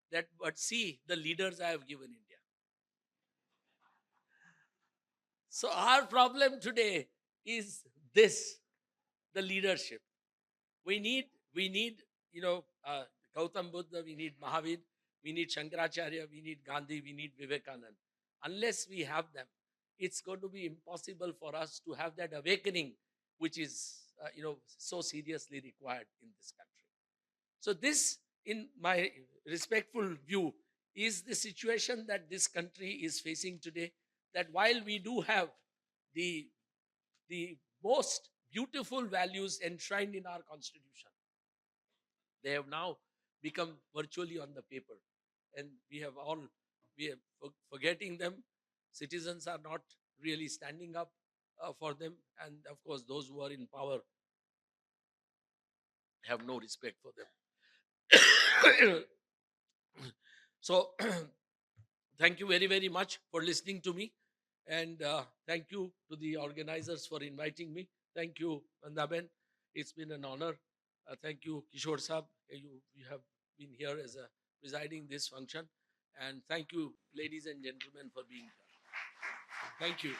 that, "But see the leaders I have given India." So our problem today is this, the leadership. We need Gautam Buddha, we need Mahavir, we need Shankaracharya, we need Gandhi, we need Vivekananda. Unless we have them, it's going to be impossible for us to have that awakening which is so seriously required in this country. So this, in my respectful view, is the situation that this country is facing today, that while we do have the most beautiful values enshrined in our constitution, they have now become virtually on the paper, and we are forgetting them. Citizens are not really standing up for them. And of course, those who are in power have no respect for them. So, thank you very, very much for listening to me. And thank you to the organizers for inviting me. Thank you, Vandaben. It's been an honor. Thank you, Kishore Saab. You have been here as a presiding this function. And thank you, ladies and gentlemen, for being here. Thank you.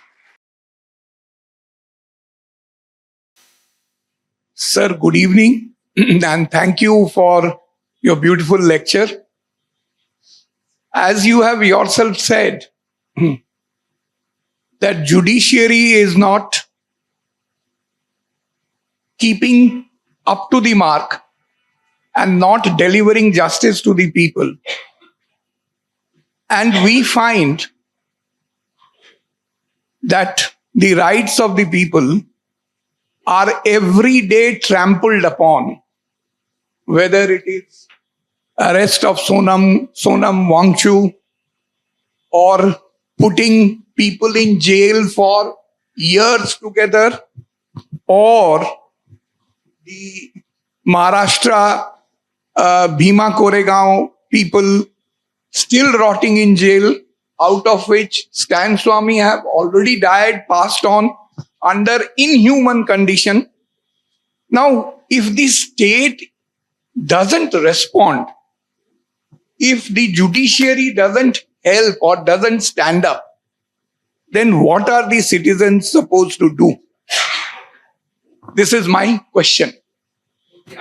Sir, good evening, and thank you for your beautiful lecture. As you have yourself said, that judiciary is not keeping up to the mark and not delivering justice to the people. And we find that the rights of the people are every day trampled upon, whether it is arrest of Sonam Wangchu or putting people in jail for years together, or the Maharashtra Bhima Koregaon people still rotting in jail, out of which Stan Swami have already died, passed on under inhuman condition. Now, if the state doesn't respond, if the judiciary doesn't help or doesn't stand up, then what are the citizens supposed to do? This is my question. The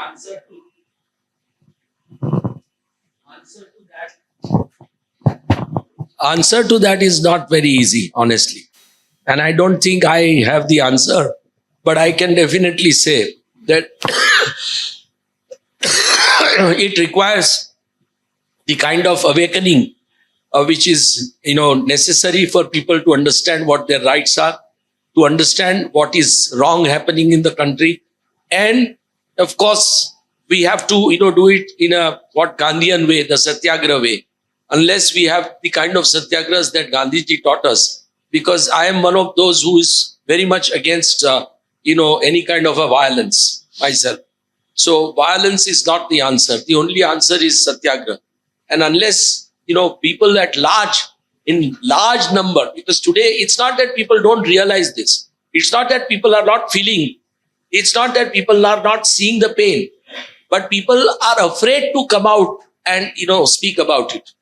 answer to that is not very easy, honestly. And I don't think I have the answer, but I can definitely say that it requires the kind of awakening which is, necessary for people to understand what their rights are, to understand what is wrong happening in the country. And of course, we have to, do it in a what Gandhian way, the Satyagraha way, unless we have the kind of Satyagrahas that Gandhiji taught us. Because I am one of those who is very much against, any kind of a violence myself. So violence is not the answer. The only answer is Satyagraha. And unless, people at large, in large number, because today it's not that people don't realize this. It's not that people are not feeling. It's not that people are not seeing the pain. But people are afraid to come out and, speak about it.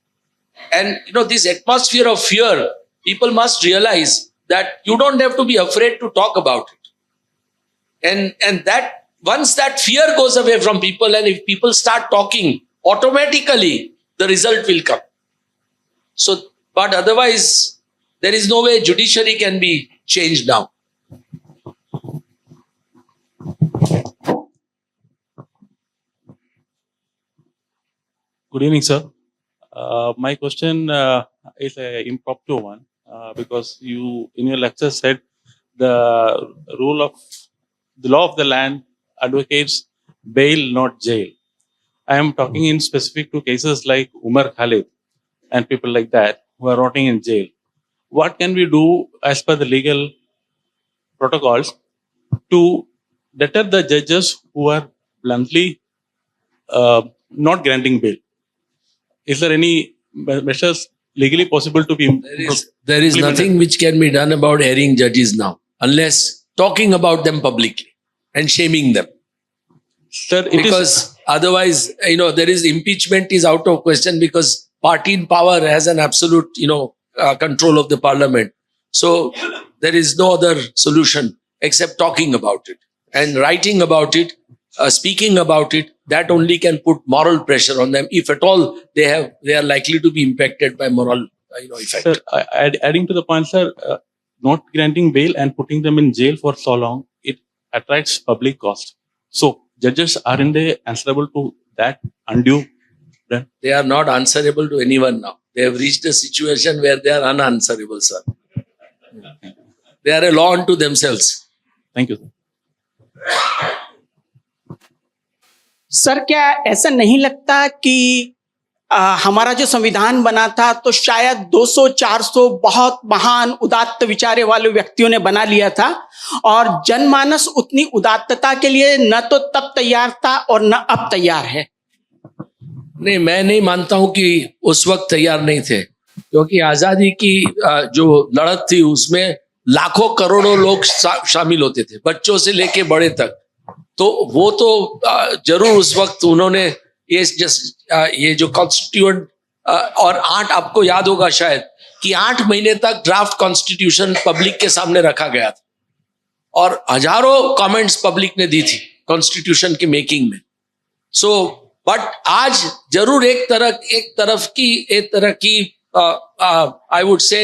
And, this atmosphere of fear, people must realize that you don't have to be afraid to talk about it. And that once that fear goes away from people, and if people start talking, automatically the result will come. So, but otherwise, there is no way judiciary can be changed now. Good evening, sir. My question is an impromptu one because you, in your lecture, said the law of the land advocates bail, not jail. I am talking in specific to cases like Umar Khalid and people like that who are rotting in jail. What can we do as per the legal protocols to deter the judges who are bluntly not granting bail? Is there any measures legally possible to be There is nothing which can be done about erring judges now, unless talking about them publicly and shaming them. Sir, Because otherwise, there is impeachment is out of question, because party in power has an absolute, control of the parliament. So there is no other solution except talking about it and writing about it, speaking about it. That only can put moral pressure on them. If at all they are likely to be impacted by moral, effect. Sir, adding to the point, sir, not granting bail and putting them in jail for so long, it attracts public cost. So judges, aren't they answerable to that undue? They are not answerable to anyone now. They have reached a situation where they are unanswerable, sir. They are a law unto themselves. Thank you, sir. Sir, क्या ऐसा नहीं लगता कि हमारा जो संविधान बना था तो शायद 200-400 बहुत महान उदात्त विचारे वाले व्यक्तियों ने बना लिया था, और जनमानस उतनी उदात्तता के लिए न तो तब तैयार था और न अब तैयार है। नहीं, मैं नहीं मानता हूं कि उस वक्त तैयार नहीं थे, क्योंकि आजादी की जो लड़त थी उसमें लाखों करोड़ों लोग शामिल होते थे, बच्चों से लेके बड़े तक। तो वो तो जरूर उस वक्त उन्होंने ये जो कॉन्स्टिट्यूएंट और 8, आपको याद होगा शायद कि 8 महीने तक ड्राफ्ट कॉन्स्टिट्यूशन पब्लिक के सामने रखा गया था और हजारों कमेंट्स पब्लिक ने दी थी कॉन्स्टिट्यूशन के मेकिंग में। सो बट आज जरूर एक तरह की I would say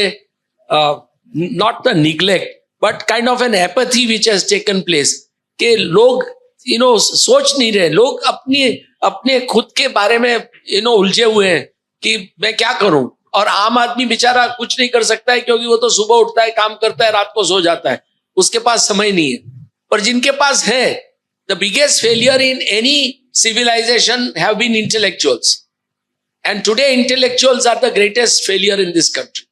not the neglect but kind of an apathy which has taken place, के लोग सोच नहीं रहे, लोग अपने खुद के बारे में उलझे हुए हैं कि मैं क्या करूं। और आम आदमी बेचारा कुछ नहीं कर सकता है, क्योंकि वो तो सुबह उठता है, काम करता है, रात को सो जाता है, उसके पास समय नहीं है। पर जिनके पास है, the biggest failure in any civilization have been intellectuals, and today intellectuals are the greatest failure in this country.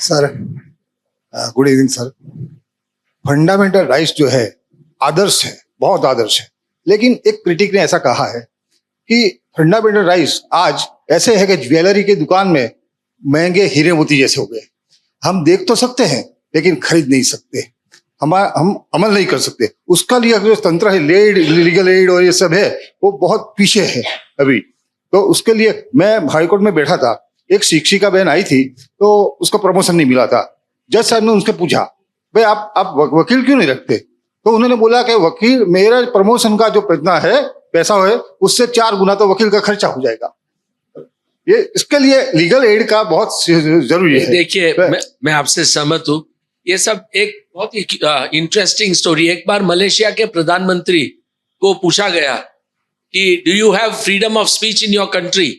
Sir good evening sir. Fundamental rights जो है आदर्श है, बहुत आदर्श है, लेकिन एक क्रिटिक ने ऐसा कहा है कि फंडामेंटल राइट्स आज ऐसे है कि ज्वेलरी की दुकान में महंगे हीरे मोती जैसे हो गए। हम देख तो सकते हैं लेकिन खरीद नहीं सकते, हम अमल नहीं कर सकते। उसका लिए जो तंत्र है, लीगल एड और ये सब है, वो बहुत पीछे है अभी। तो उसके लिए मैं हाईकोर्ट में बैठा था, एक शिक्षिका बहन आई थी, तो उसका प्रमोशन नहीं मिला था। जज साहब ने उनसे पूछा, भाई आप वकील क्यों नहीं रखते? तो उन्होंने बोला कि वकील, मेरा प्रमोशन का जो कितना है पैसा है उससे 4 गुना तो वकील का खर्चा हो जाएगा। ये इसके लिए लीगल एड का बहुत जरूरी है। देखिए, मैं आपसे सहमत हूँ। ये सब एक बहुत ही इंटरेस्टिंग स्टोरी। एक बार मलेशिया के प्रधानमंत्री को पूछा गया कि do you have freedom of speech in your country?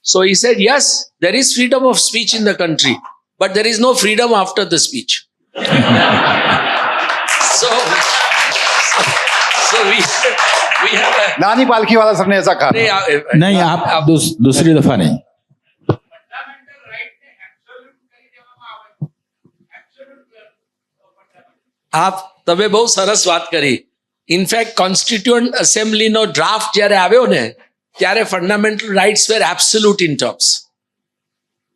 So he said yes, there is freedom of speech in the country, but there is no freedom after the speech. So we have Nani पालकी वाला sir ने ऐसा कहा। नहीं, आप दूसरी दफा नहीं। આપ તમે બહુ સરસ વાત કરી. ઇનફેક્ટ કોન્સ્ટિટ્યુઅન્ટ એસેમ્બલીનો ડ્રાફ્ટ જ્યારે આવ્યો ને ત્યારે fundamental rights were absolute in terms.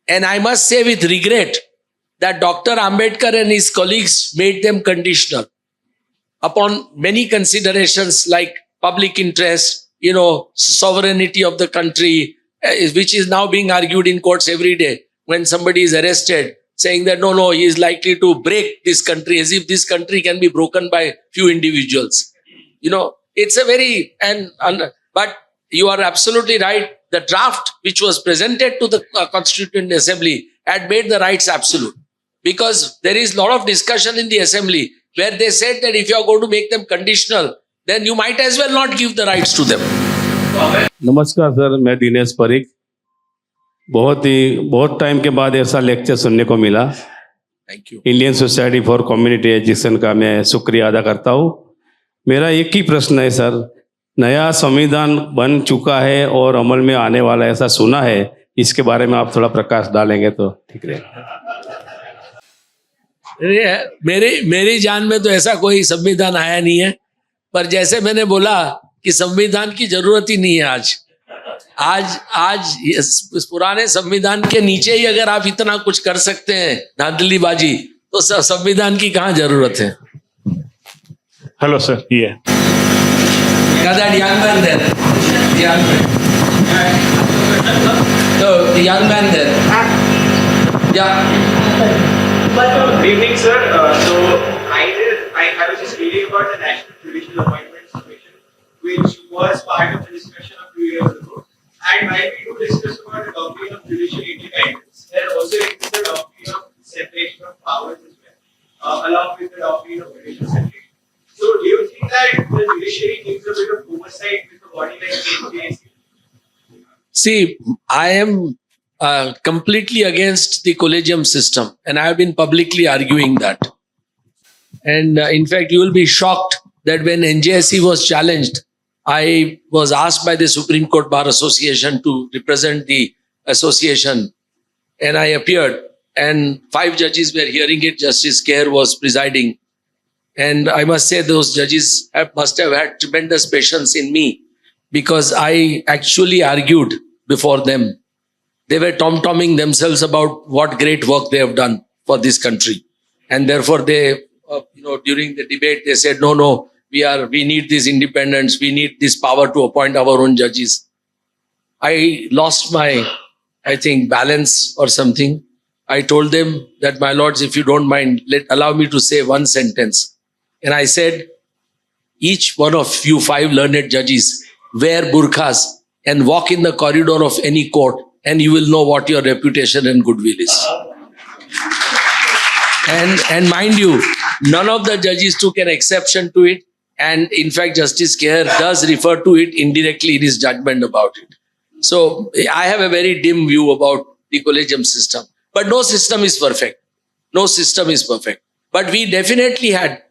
And I must say with regret that Dr. Ambedkar and his colleagues made them conditional upon many considerations like public interest, sovereignty of the country, which is now being argued in courts every day when somebody is arrested, saying that no, he is likely to break this country, as if this country can be broken by few individuals. It's a very, but you are absolutely right. The draft which was presented to the Constituent Assembly had made the rights absolute. Because there is a lot of discussion in the Assembly where they said that if you are going to make them conditional, then you might as well not give the rights to them. नमस्कार sir, मैं दिनेश परीख। बहुत time के बाद ऐसा lecture सुनने को मिला। Thank you. Indian society for community education का मैं शुक्रिया अदा करता हूँ। मेरा एक ही प्रश्न है सर, नया संविधान बन चुका है और अमल में आने वाला ऐसा सुना है, इसके बारे में आप थोड़ा प्रकाश डालेंगे तो ठीक रहेगा। मेरी जान में तो ऐसा कोई संविधान आया नहीं है, पर जैसे मैंने बोला कि संविधान की जरूरत ही नहीं है आज इस पुराने संविधान के नीचे ही अगर आप इतना कुछ कर सकते हैं धांधलीबाजी, तो संविधान की कहाँ जरूरत है? हेलो सर, ये that young man there, the young man there, yeah. Good evening, sir. I was just reading about the National Judicial Appointments Commission, which was part of the discussion a few years ago. And while we do discuss about the doctrine of judicial independence, there also exists the doctrine of separation of powers as well, along with the doctrine of judicial separation. So, do you think that the judiciary needs a bit of oversight with a body like NJSC? See, I am completely against the collegium system, and I have been publicly arguing that. And in fact, you will be shocked that when NJSC was challenged I was asked by the Supreme Court Bar Association to represent the association, and I appeared. And 5 judges were hearing it. Justice Kher was presiding. And I must say those judges must have had tremendous patience in me, because I actually argued before them. They were tom-tomming themselves about what great work they have done for this country. And therefore they, during the debate, they said, no, we need this independence. We need this power to appoint our own judges. I lost my, balance or something. I told them that, my lords, if you don't mind, allow me to say one sentence. And I said, each one of you 5 learned judges wear burqas and walk in the corridor of any court, and you will know what your reputation and goodwill is. And mind you, none of the judges took an exception to it. And in fact, Justice Kher does refer to it indirectly in his judgment about it. So I have a very dim view about the collegium system. But no system is perfect. No system is perfect. But we definitely had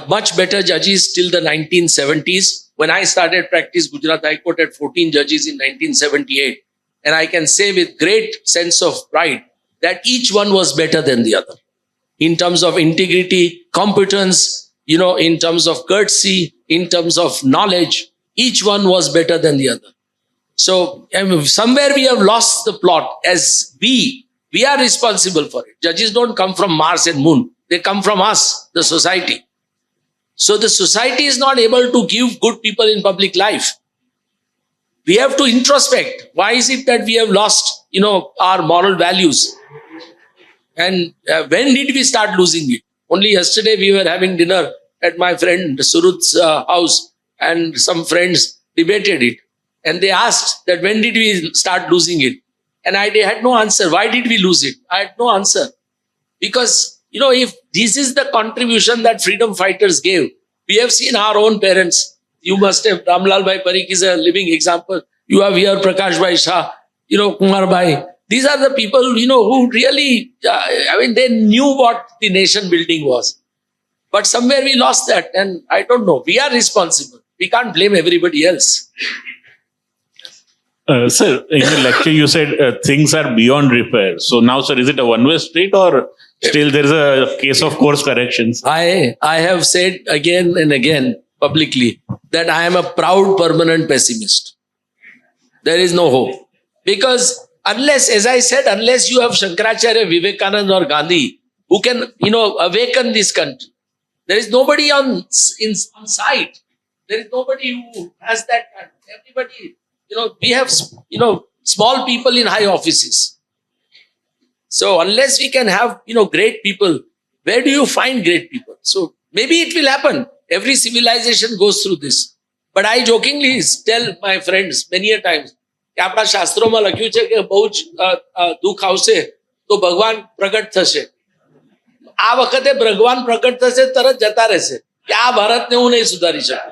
much better judges till the 1970s. When I started practice, Gujarat High Court had 14 judges in 1978. And I can say with great sense of pride that each one was better than the other. In terms of integrity, competence, in terms of courtesy, in terms of knowledge, each one was better than the other. So somewhere we have lost the plot, as we are responsible for it. Judges don't come from Mars and Moon. They come from us, the society. So the society is not able to give good people in public life. We have to introspect. Why is it that we have lost, our moral values? And when did we start losing it? Only yesterday we were having dinner at my friend Surut's house, and some friends debated it. And they asked that when did we start losing it? And I had no answer. Why did we lose it? I had no answer. Because, if this is the contribution that freedom fighters gave, we have seen our own parents. You must have, Ramlal Bhai Parikh is a living example. You have here Prakash Bhai Shah, Kumar Bhai. These are the people, who really, they knew what the nation building was. But somewhere we lost that, and I don't know. We are responsible. We can't blame everybody else. Sir, in your lecture you said things are beyond repair. So now, sir, is it a one-way street, or still there is a case of course corrections? I have said again and again publicly that I am a proud permanent pessimist. There is no hope. Because unless, as I said, unless you have Shankaracharya, Vivekananda or Gandhi who can, awaken this country, there is nobody on site. There is nobody who has that. Everybody, we have, small people in high offices. So unless we can have, great people, where do you find great people? So maybe it will happen. Every civilization goes through this. But I jokingly tell my friends many a times, કે આપણા શાસ્ત્રોમાં લખ્યું છે કે બહુ જ દુઃખ આવશે તો ભગવાન પ્રગટ થશે. આ વખતે ભગવાન પ્રગટ થશે તરત જતા રહેશે કે આ ભારતને હું નહીં સુધારી શકું.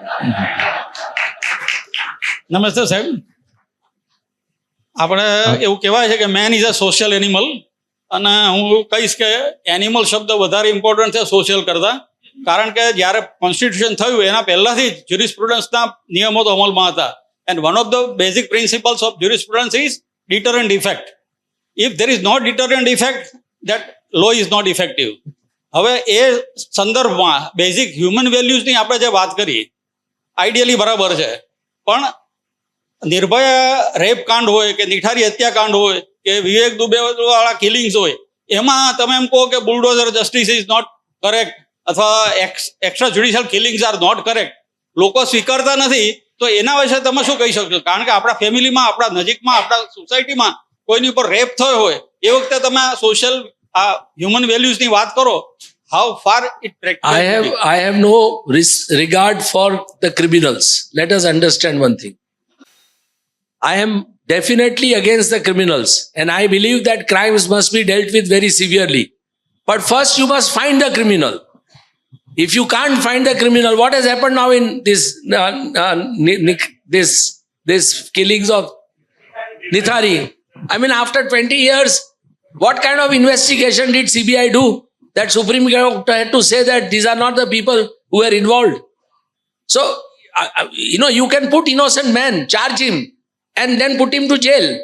નમસ્તે સાહેબ, આપણે એવું કહેવાય છે કે main is a social animal, અને હું કહીશ કે એનિમલ શબ્દ વધારે ઇમ્પોર્ટન્ટ છે સોશિયલ કરતા. કારણ કે જ્યારે કોન્સ્ટિટ્યુશન થયું એના પહેલાથી જ જ્યુરિસ્પ્રુડન્સના નિયમો તો અમલમાં હતા. And one of the basic principles of jurisprudence is deterrent effect. If there is no deterrent effect, that law is not effective. હવે એ સંદર્ભમાં બેઝિક હ્યુમન વેલ્યુઝની આપણે જે વાત કરી, આઈડિયલી બરાબર છે, પણ નિર્ભયા રેપ કાંડ હોય કે નિઠારી હત્યાકાંડ હોય કે વિવેક દુબે વાળા કિલિંગ્સ હોય, એમાં તમે એમ કહો કે bulldozer justice is not correct અથવા extra judicial killings are not correct, લોકો સ્વીકારતા નથી. તો એના વિશે તમે શું કહી શકશો? કારણ કે આપણા ફેમિલીમાં, આપણા નજીકમાં, આપણા સોસાયટીમાં કોઈની ઉપર રેપ થયો હોય એ વખતે તમે સોશિયલ હ્યુમન વેલ્યુઝની વાત કરો. How far it practice? I have no regard for the criminals. Let us understand one thing. I am definitely against the criminals, and I believe that crimes must be dealt with very severely. But first you must find the criminal. If you can't find the criminal, what has happened now in this killings of Nithari? I mean, after 20 years, what kind of investigation did CBI do? That Supreme Court had to say that these are not the people who were involved. So you can put innocent man, charge him, and then put him to jail.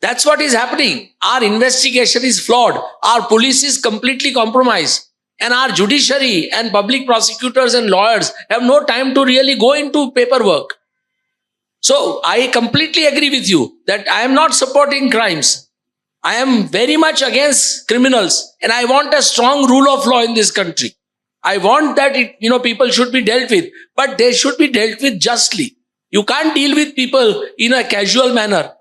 That's what is happening. Our investigation is flawed. Our police is completely compromised. And our judiciary and public prosecutors and lawyers have no time to really go into paperwork. So I completely agree with you that I am not supporting crimes. I am very much against criminals, and I want a strong rule of law in this country. I want that people should be dealt with, but they should be dealt with justly. You can't deal with people in a casual manner.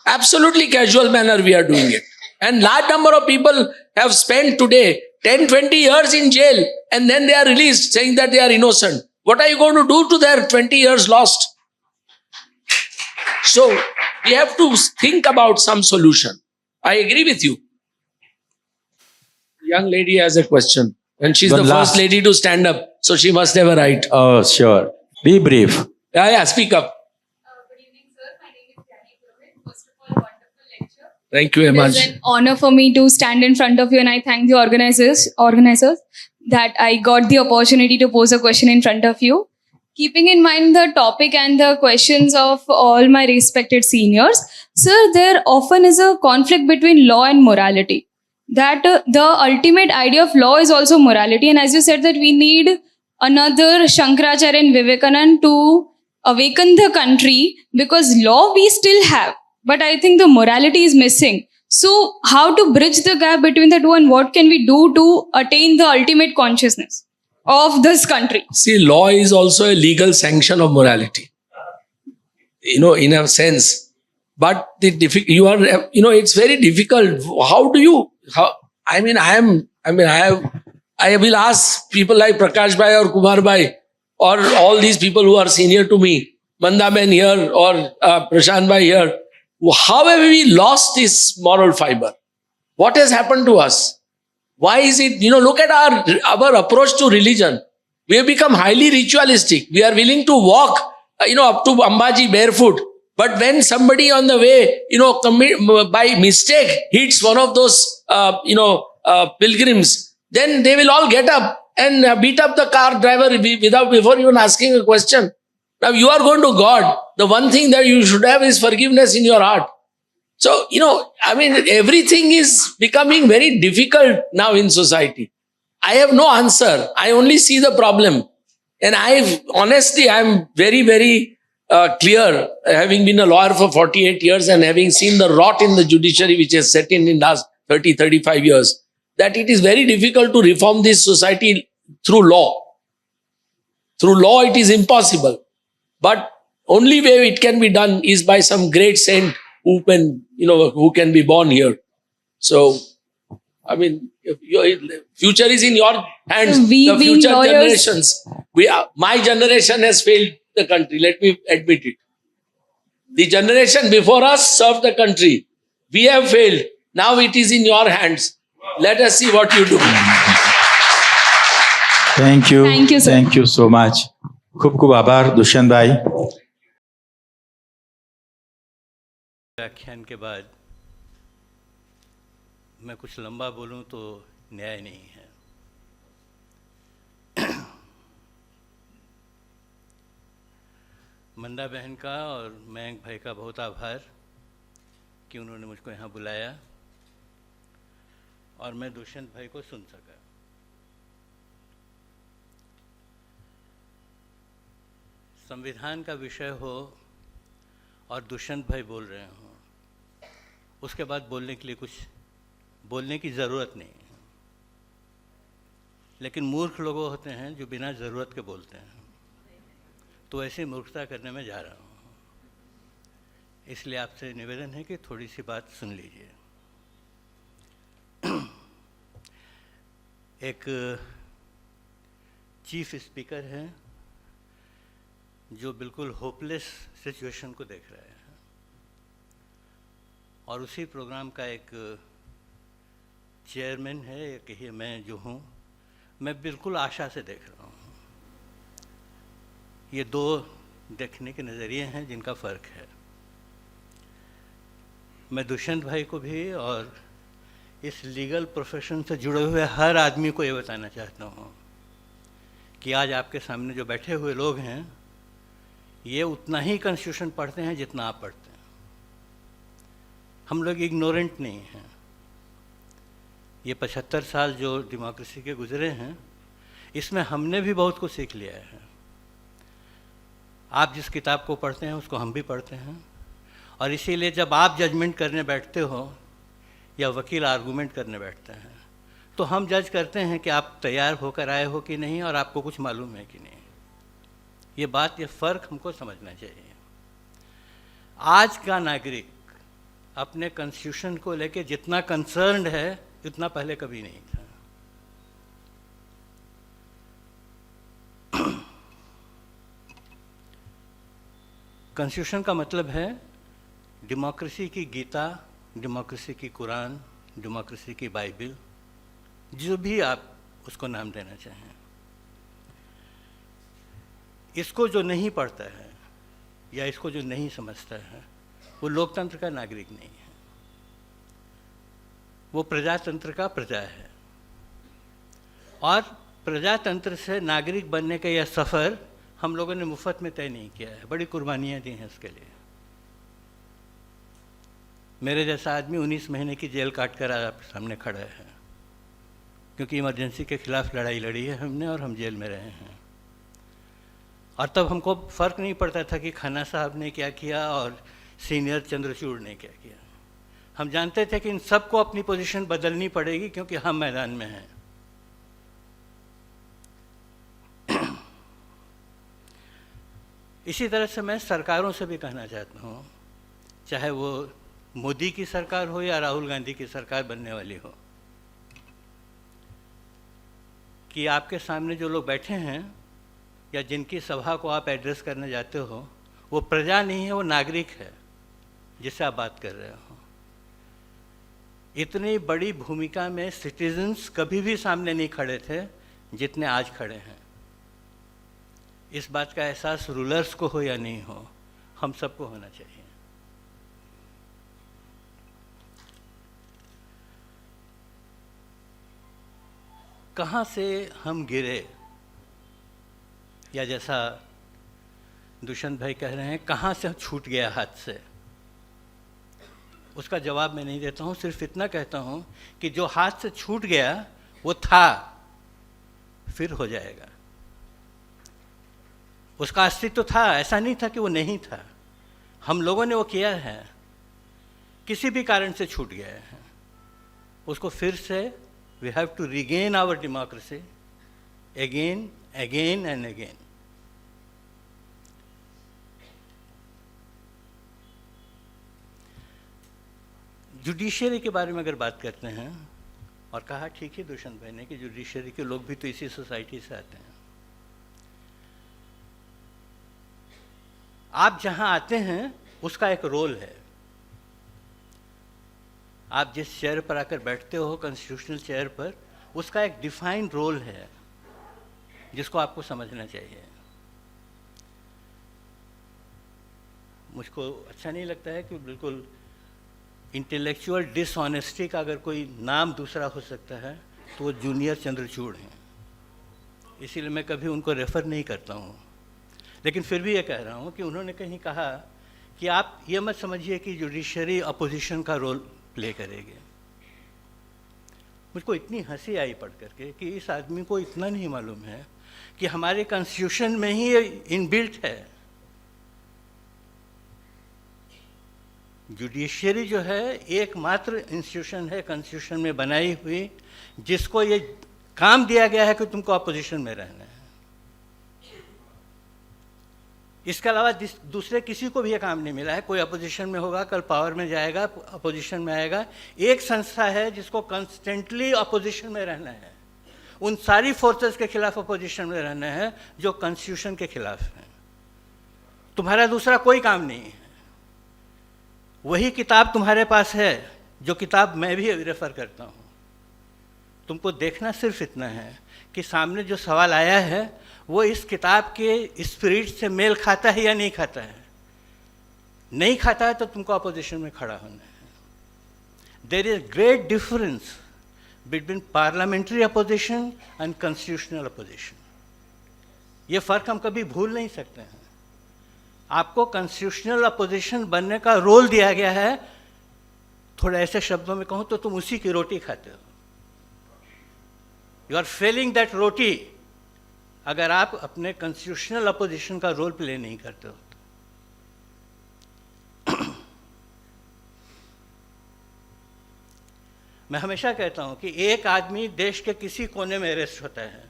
Absolutely casual manner we are doing it. And large number of people have spent today 10, 20 years in jail, and then they are released saying that they are innocent. What are you going to do to their 20 years lost? So we have to think about some solution. I agree with you. The young lady has a question, and she's One the last. first lady to stand up, so she must have a right. Oh, sure. Be brief. Yeah, speak up. Good evening, sir. My name is Jani Purohit. First of all, wonderful lecture. Thank you, It Emanj. is an honor for me to stand in front of you, and I thank the organizers that I got the opportunity to pose a question in front of you. Keeping in mind the topic and the questions of all my respected seniors, sir, there often is a conflict between law and morality. That the ultimate idea of law is also morality, and as you said that we need another Shankaracharya and Vivekanand to awaken the country, because law we still have, but I think the morality is missing. So how to bridge the gap between the two, and what can we do to attain the ultimate consciousness of this country? See, law is also a legal sanction of morality, in a sense. But it's very difficult. I will ask people like Prakash Bhai or Kumar Bhai, or all these people who are senior to me, Manda Ben here or Prashant Bhai here, how have we lost this moral fiber? What has happened to us? Why is it, look at our approach to religion. We have become highly ritualistic. We are willing to walk, up to Ambaji barefoot. But when somebody on the way, by mistake hits one of those, pilgrims, then they will all get up and beat up the car driver before even asking a question. Now you are going to God. The one thing that you should have is forgiveness in your heart. So, everything is becoming very difficult now in society. I have no answer. I only see the problem. And I'm very, very clear, having been a lawyer for 48 years and having seen the rot in the judiciary which has set in last 30, 35 years, that it is very difficult to reform this society through law. Through law, it is impossible. But only way it can be done is by some great saint who can be born here. So, future is in your hands. We the being future lawyers- generations. My generation has failed the country. Let me admit it. The generation before us served the country. We have failed. Now it is in your hands. Let us see what you do. Thank you. Thank you, sir. Thank you so much. खूब खूब आभार दुष्यंत भाई. व्याख्यान के बाद मैं कुछ लंबा बोलूं तो न्याय नहीं है. मंदा बहन का और मयंक भाई का बहुत आभार कि उन्होंने मुझको यहाँ बुलाया और मैं दुष्यंत भाई को सुन सका. संविधान का विषय हो और दुष्यंत भाई बोल रहे हों, उसके बाद बोलने के लिए कुछ बोलने की ज़रूरत नहीं है. लेकिन मूर्ख लोग होते हैं जो बिना ज़रूरत के बोलते हैं, तो ऐसी मूर्खता करने में जा रहा हूँ. इसलिए आपसे निवेदन है कि थोड़ी सी बात सुन लीजिए. एक चीफ स्पीकर हैं जो बिल्कुल होपलेस सिचुएशन को देख रहे हैं, और उसी प्रोग्राम का एक चेयरमैन है, या कहिए मैं जो हूँ, मैं बिल्कुल आशा से देख रहा हूँ. ये दो देखने के नज़रिए हैं जिनका फ़र्क है. मैं दुष्यंत भाई को भी और इस लीगल प्रोफेशन से जुड़े हुए हर आदमी को ये बताना चाहता हूँ कि आज आपके सामने जो बैठे हुए लोग हैं ये उतना ही कॉन्स्टिट्यूशन पढ़ते हैं जितना आप पढ़ते हैं। हम लोग इग्नोरेंट नहीं हैं। ये 75 साल जो डेमोक्रेसी के गुजरे हैं इसमें हमने भी बहुत कुछ सीख लिया है। आप जिस किताब को पढ़ते हैं उसको हम भी पढ़ते हैं, और इसीलिए जब आप जजमेंट करने बैठते हो या वकील आर्गूमेंट करने बैठते हैं तो हम जज करते हैं कि आप तैयार होकर आए हो कि नहीं और आपको कुछ मालूम है कि नहीं। ये बात, ये फ़र्क हमको समझना चाहिए। आज का नागरिक अपने कॉन्स्टिट्यूशन को लेके जितना कंसर्न्ड है उतना पहले कभी नहीं था। कॉन्स्टिट्यूशन का मतलब है डेमोक्रेसी की गीता, डेमोक्रेसी की कुरान, डेमोक्रेसी की बाइबल, जो भी आप उसको नाम देना चाहें। इसको जो नहीं पढ़ता है या इसको जो नहीं समझता है वो लोकतंत्र का नागरिक नहीं है, वो प्रजातंत्र का प्रजा है। और प्रजातंत्र से नागरिक बनने का यह सफ़र हम लोगों ने मुफ्त में तय नहीं किया है, बड़ी कुर्बानियाँ दी हैं इसके लिए। मेरे जैसा आदमी 19 महीने की जेल काट कर आज आपके सामने खड़ा है, क्योंकि इमरजेंसी के खिलाफ लड़ाई लड़ी है हमने और हम जेल में रहे हैं। और तब हमको फ़र्क नहीं पड़ता था कि खन्ना साहब ने क्या किया और सीनियर चंद्रचूड़ ने क्या किया। हम जानते थे कि इन सबको अपनी पोजीशन बदलनी पड़ेगी क्योंकि हम मैदान में हैं। इसी तरह से मैं सरकारों से भी कहना चाहता हूँ, चाहे वो मोदी की सरकार हो या राहुल गांधी की सरकार बनने वाली हो, कि आपके सामने जो लोग बैठे हैं या जिनकी सभा को आप एड्रेस करने जाते हो वो प्रजा नहीं है, वो नागरिक है जिससे आप बात कर रहे हो। इतनी बड़ी भूमिका में सिटीजन्स कभी भी सामने नहीं खड़े थे जितने आज खड़े हैं। इस बात का एहसास रूलर्स को हो या नहीं हो, हम सबको होना चाहिए। कहाँ से हम गिरे, या जैसा दुष्यंत भाई कह रहे हैं कहाँ से छूट गया हाथ से, उसका जवाब मैं नहीं देता हूँ। सिर्फ इतना कहता हूँ कि जो हाथ से छूट गया वो था, फिर हो जाएगा। उसका अस्तित्व था, ऐसा नहीं था कि वो नहीं था। हम लोगों ने वो किया है, किसी भी कारण से छूट गया है, उसको फिर से we have to regain our democracy again, again and again. Judiciary के बारे में अगर बात करते हैं, और कहा ठीक है दुष्यंत भाई ने कि जुडिशरी के लोग भी तो इसी सोसाइटी से आते हैं। आप जहां आते हैं उसका एक रोल है। आप जिस चेयर पर आकर बैठते हो, कॉन्स्टिट्यूशनल चेयर पर, उसका एक डिफाइंड रोल है जिसको आपको समझना चाहिए। मुझको अच्छा नहीं लगता है कि बिल्कुल इंटेलेक्चुअल डिसऑनेस्टी का अगर कोई नाम दूसरा हो सकता है तो वो जूनियर चंद्रचूड़ हैं, इसीलिए मैं कभी उनको रेफ़र नहीं करता हूँ। लेकिन फिर भी ये कह रहा हूँ कि उन्होंने कहीं कहा कि आप ये मत समझिए कि जुडिशरी अपोजिशन का रोल प्ले करेगी। मुझको इतनी हंसी आई पढ़ करके कि इस आदमी को इतना नहीं मालूम है कि हमारे कॉन्स्टिट्यूशन में ही ये इनबिल्ट है। जुडिशरी जो है एकमात्र इंस्टीट्यूशन है कॉन्स्टिट्यूशन में बनाई हुई जिसको ये काम दिया गया है कि तुमको अपोजिशन में रहना है। इसके अलावा दूसरे किसी को भी ये काम नहीं मिला है। कोई अपोजिशन में होगा, कल पावर में जाएगा, अपोजिशन में आएगा। एक संस्था है जिसको कॉन्स्टेंटली अपोजिशन में रहना है, उन सारी फोर्सेस के खिलाफ अपोजिशन में रहना है जो कॉन्स्टिट्यूशन के खिलाफ हैं। तुम्हारा दूसरा कोई काम नहीं है। वही किताब तुम्हारे पास है जो किताब मैं भी रेफर करता हूँ। तुमको देखना सिर्फ इतना है कि सामने जो सवाल आया है वो इस किताब के स्पिरिट से मेल खाता है या नहीं खाता है। नहीं खाता है तो तुमको अपोजिशन में खड़ा होना है। There is great difference between parliamentary opposition and constitutional opposition. ये फर्क हम कभी भूल नहीं सकते हैं। आपको कॉन्स्टिट्यूशनल अपोजिशन बनने का रोल दिया गया है, थोड़ा ऐसे शब्दों में कहूं तो तुम उसी की रोटी खाते हो। यू आर फेलिंग दैट रोटी अगर आप अपने कॉन्स्टिट्यूशनल अपोजिशन का रोल प्ले नहीं करते हो। मैं हमेशा कहता हूं कि एक आदमी देश के किसी कोने में अरेस्ट होता है,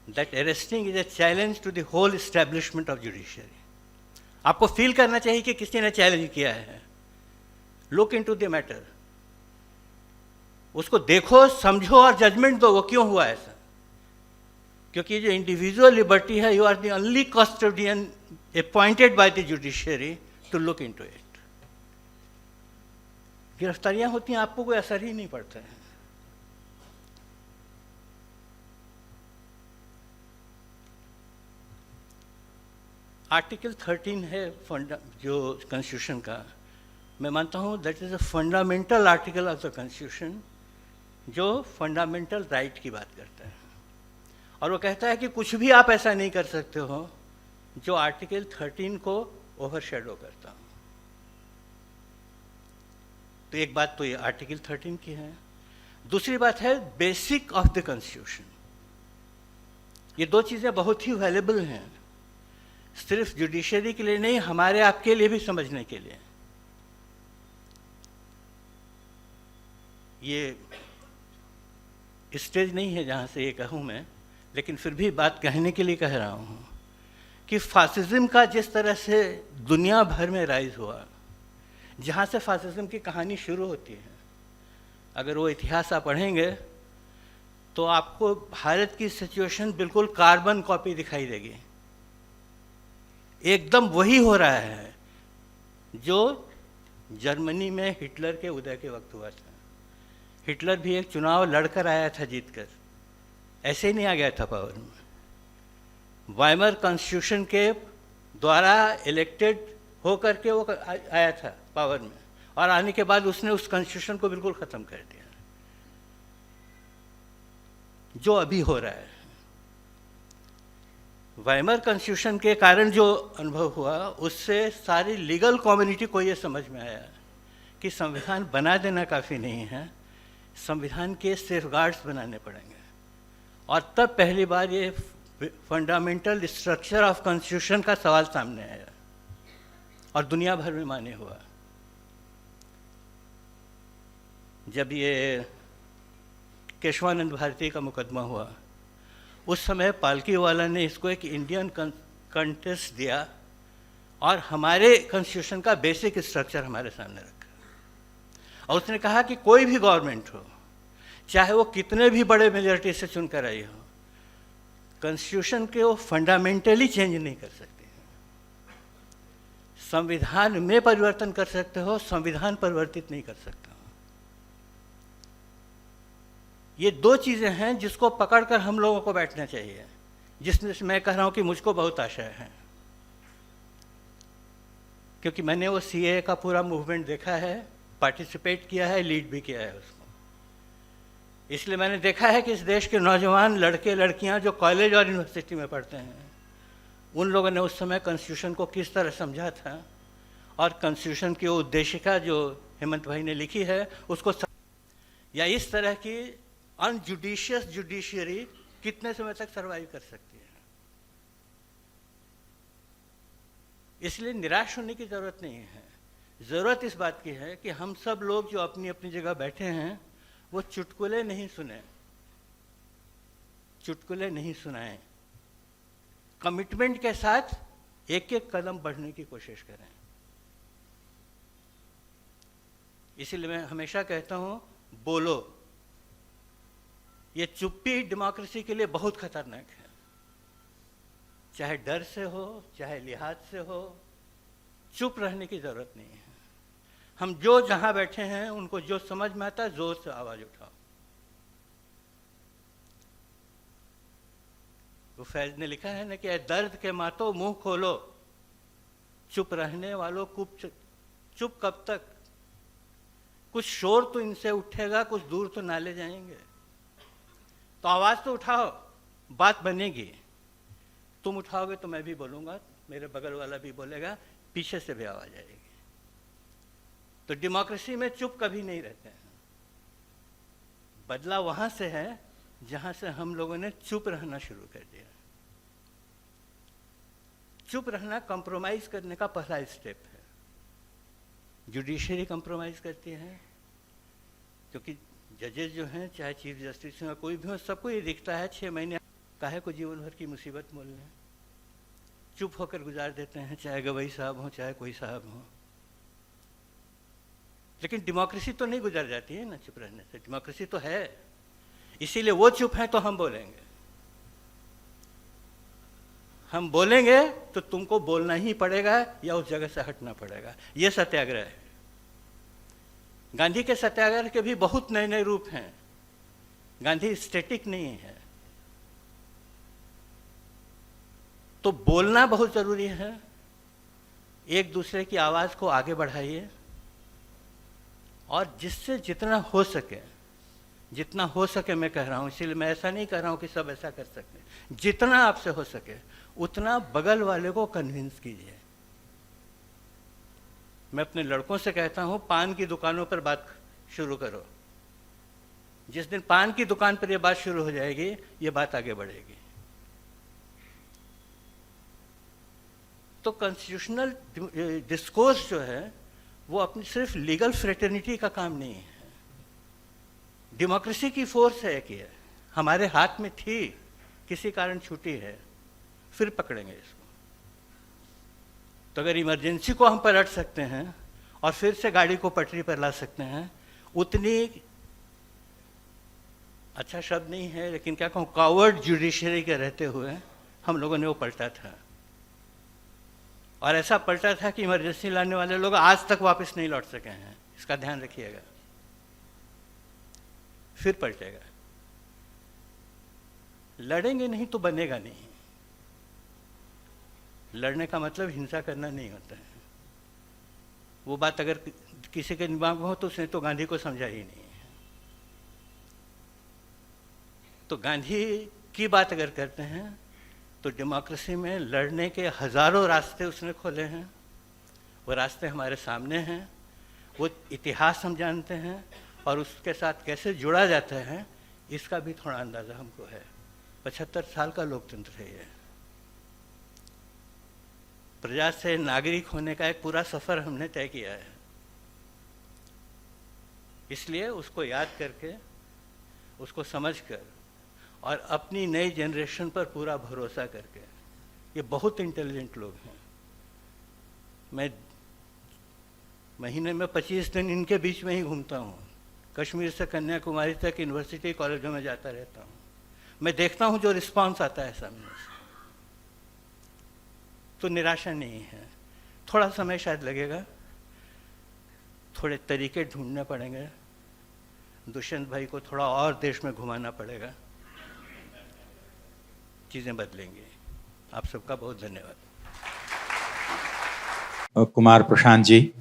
that arresting is a challenge to the whole establishment of judiciary. आपको फील करना चाहिए कि किसी ने चैलेंज किया है। लुक इनटू द मैटर, उसको देखो, समझो और जजमेंट दो वो क्यों हुआ ऐसा। क्योंकि जो इंडिविजुअल लिबर्टी है, you are the only custodian appointed by the judiciary to look into it. गिरफ्तारियां होती हैं, आपको कोई असर ही नहीं पड़ता है। आर्टिकल 13 है जो कॉन्स्टिट्यूशन का, मैं मानता हूं that is a fundamental article of the constitution जो फंडामेंटल राइट की बात करता है। और वो कहता है कि कुछ भी आप ऐसा नहीं कर सकते हो जो आर्टिकल 13 को ओवरशैडो करता हो। तो एक बात तो ये आर्टिकल 13 की है। दूसरी बात है बेसिक ऑफ द कॉन्स्टिट्यूशन। ये दो चीज़ें बहुत ही वैल्यूएबल हैं, सिर्फ जुडिशरी के लिए नहीं, हमारे आपके लिए भी समझने के लिए। ये स्टेज नहीं है जहाँ से ये कहूँ मैं, लेकिन फिर भी बात कहने के लिए कह रहा हूँ कि फासिज्म का जिस तरह से दुनिया भर में राइज हुआ, जहाँ से फासिज्म की कहानी शुरू होती है, अगर वो इतिहास आप पढ़ेंगे तो आपको भारत की सिचुएशन बिल्कुल कार्बन कॉपी दिखाई देगी। एकदम वही हो रहा है जो जर्मनी में हिटलर के उदय के वक्त हुआ था। हिटलर भी एक चुनाव लड़कर आया था जीतकर, ऐसे ही नहीं आ गया था पावर में। वाइमर कॉन्स्टिट्यूशन के द्वारा इलेक्टेड होकर के वो आया था पावर में, और आने के बाद उसने उस कॉन्स्टिट्यूशन को बिल्कुल ख़त्म कर दिया। जो अभी हो रहा है, वाइमर कॉन्स्टिट्यूशन के कारण जो अनुभव हुआ, उससे सारी लीगल कम्युनिटी को ये समझ में आया कि संविधान बना देना काफ़ी नहीं है, संविधान के सेफगार्ड्स बनाने पड़ेंगे। और तब पहली बार ये फंडामेंटल स्ट्रक्चर ऑफ कॉन्स्टिट्यूशन का सवाल सामने आया और दुनिया भर में मान्य हुआ। जब ये केशवानंद भारती का मुकदमा हुआ, उस समय पालकीवाला ने इसको एक इंडियन कंटेस्ट दिया और हमारे कॉन्स्टिट्यूशन का बेसिक स्ट्रक्चर हमारे सामने रखा। और उसने कहा कि कोई भी गवर्नमेंट हो, चाहे वो कितने भी बड़े मेजॉरिटी से चुनकर आई हो, कॉन्स्टिट्यूशन के वो फंडामेंटली चेंज नहीं कर सकते। संविधान में परिवर्तन कर सकते हो, संविधान परिवर्तित नहीं कर सकते हो। ये दो चीज़ें हैं जिसको पकड़कर हम लोगों को बैठना चाहिए, जिसमें से मैं कह रहा हूँ कि मुझको बहुत आशा है, क्योंकि मैंने वो सीए का पूरा मूवमेंट देखा है, पार्टिसिपेट किया है, लीड भी किया है उसको। इसलिए मैंने देखा है कि इस देश के नौजवान लड़के लड़कियां जो कॉलेज और यूनिवर्सिटी में पढ़ते हैं, उन लोगों ने उस समय कॉन्स्टिट्यूशन को किस तरह समझा था, और कॉन्स्टिट्यूशन की उद्देशिका जो हेमंत भाई ने लिखी है उसको या इस तरह की अनजुडिशियस जुडिशियरी कितने समय तक सर्वाइव कर सकती है। इसलिए निराश होने की ज़रूरत नहीं है। ज़रूरत इस बात की है कि हम सब लोग जो अपनी अपनी जगह बैठे हैं वो चुटकुले नहीं सुने, चुटकुले नहीं सुनाएं, कमिटमेंट के साथ एक एक कदम बढ़ने की कोशिश करें। इसीलिए मैं हमेशा कहता हूं, बोलो। ये चुप्पी डेमोक्रेसी के लिए बहुत खतरनाक है, चाहे डर से हो चाहे लिहाज से हो, चुप रहने की जरूरत नहीं है। हम जो जहां बैठे हैं उनको जो समझ में आता है जोर से आवाज उठाओ। वो फैज ने लिखा है ना कि दर्द के मातो मुंह खोलो, चुप रहने वालों चुप कब तक, कुछ शोर तो इनसे उठेगा, कुछ दूर तो नाले जाएंगे। तो आवाज तो उठाओ, बात बनेगी। तुम उठाओगे तो मैं भी बोलूँगा, मेरे बगल वाला भी बोलेगा, पीछे से भी आवाज़ आएगी। तो डेमोक्रेसी में चुप कभी नहीं रहते हैं। बदलाव वहाँ से है जहाँ से हम लोगों ने चुप रहना शुरू कर दिया। चुप रहना कंप्रोमाइज़ करने का पहला स्टेप है। जुडिशरी कंप्रोमाइज़ करती है, क्योंकि जजेस जो हैं, चाहे चीफ जस्टिस हो, कोई भी हो, सबको ये दिखता है 6 महीने काहे को जीवन भर की मुसीबत मोल लें, चुप होकर गुजार देते हैं, चाहे गवई साहब हो, चाहे कोई साहब हो। लेकिन डेमोक्रेसी तो नहीं गुजर जाती है ना चुप रहने से, डेमोक्रेसी तो है, इसीलिए वो चुप है तो हम बोलेंगे। हम बोलेंगे तो तुमको बोलना ही पड़ेगा या उस जगह से हटना पड़ेगा। ये सत्याग्रह है। गांधी के सत्याग्रह के भी बहुत नए नए रूप हैं। गांधी स्टैटिक नहीं है। तो बोलना बहुत जरूरी है। एक दूसरे की आवाज को आगे बढ़ाइए और जिससे जितना हो सके मैं कह रहा हूं, इसीलिए मैं ऐसा नहीं कह रहा हूं कि सब ऐसा कर सकते, जितना आपसे हो सके उतना बगल वाले को कन्विंस कीजिए। मैं अपने लड़कों से कहता हूं, पान की दुकानों पर बात शुरू करो। जिस दिन पान की दुकान पर यह बात शुरू हो जाएगी, ये बात आगे बढ़ेगी। तो कॉन्स्टिट्यूशनल डिस्कोर्स जो है वो अपनी सिर्फ लीगल फ्रेटर्निटी का काम नहीं है। डेमोक्रेसी की फोर्स है कि हमारे हाथ में थी, किसी कारण छूटी है, फिर पकड़ेंगे इसको। तो अगर इमरजेंसी को हम पलट सकते हैं और फिर से गाड़ी को पटरी पर ला सकते हैं, उतनी अच्छा शब्द नहीं है लेकिन क्या कहूँ, कावर्ड जुडिशरी के रहते हुए हम लोगों ने वो पलटा था। और ऐसा पलटा था कि इमरजेंसी लाने वाले लोग आज तक वापस नहीं लौट सके हैं। इसका ध्यान रखिएगा, फिर पलटेगा। लड़ेंगे नहीं तो बनेगा नहीं। लड़ने का मतलब हिंसा करना नहीं होता है। वो बात अगर किसी के दिमाग में हो तो उसने तो गांधी को समझा ही नहीं। तो गांधी की बात अगर करते हैं तो डेमोक्रेसी में लड़ने के हजारों रास्ते उसने खोले हैं। वो रास्ते हमारे सामने हैं, वो इतिहास हम जानते हैं और उसके साथ कैसे जुड़ा जाता है इसका भी थोड़ा अंदाज़ा हमको है। 75 साल का लोकतंत्र है ये। प्रजा से नागरिक होने का एक पूरा सफ़र हमने तय किया है। इसलिए उसको याद करके, उसको समझकर और अपनी नई जनरेशन पर पूरा भरोसा करके, ये बहुत इंटेलिजेंट लोग हैं। मैं महीने में 25 दिन इनके बीच में ही घूमता हूँ। कश्मीर से कन्याकुमारी तक यूनिवर्सिटी कॉलेजों में जाता रहता हूँ। मैं देखता हूँ जो रिस्पांस आता है सामने से, तो निराशा नहीं है। थोड़ा समय शायद लगेगा, थोड़े तरीके ढूंढने पड़ेंगे। दुष्यंत भाई को थोड़ा और देश में घुमाना पड़ेगा, चीज़ें बदलेंगी। आप सबका बहुत धन्यवाद। कुमार प्रशांत जी,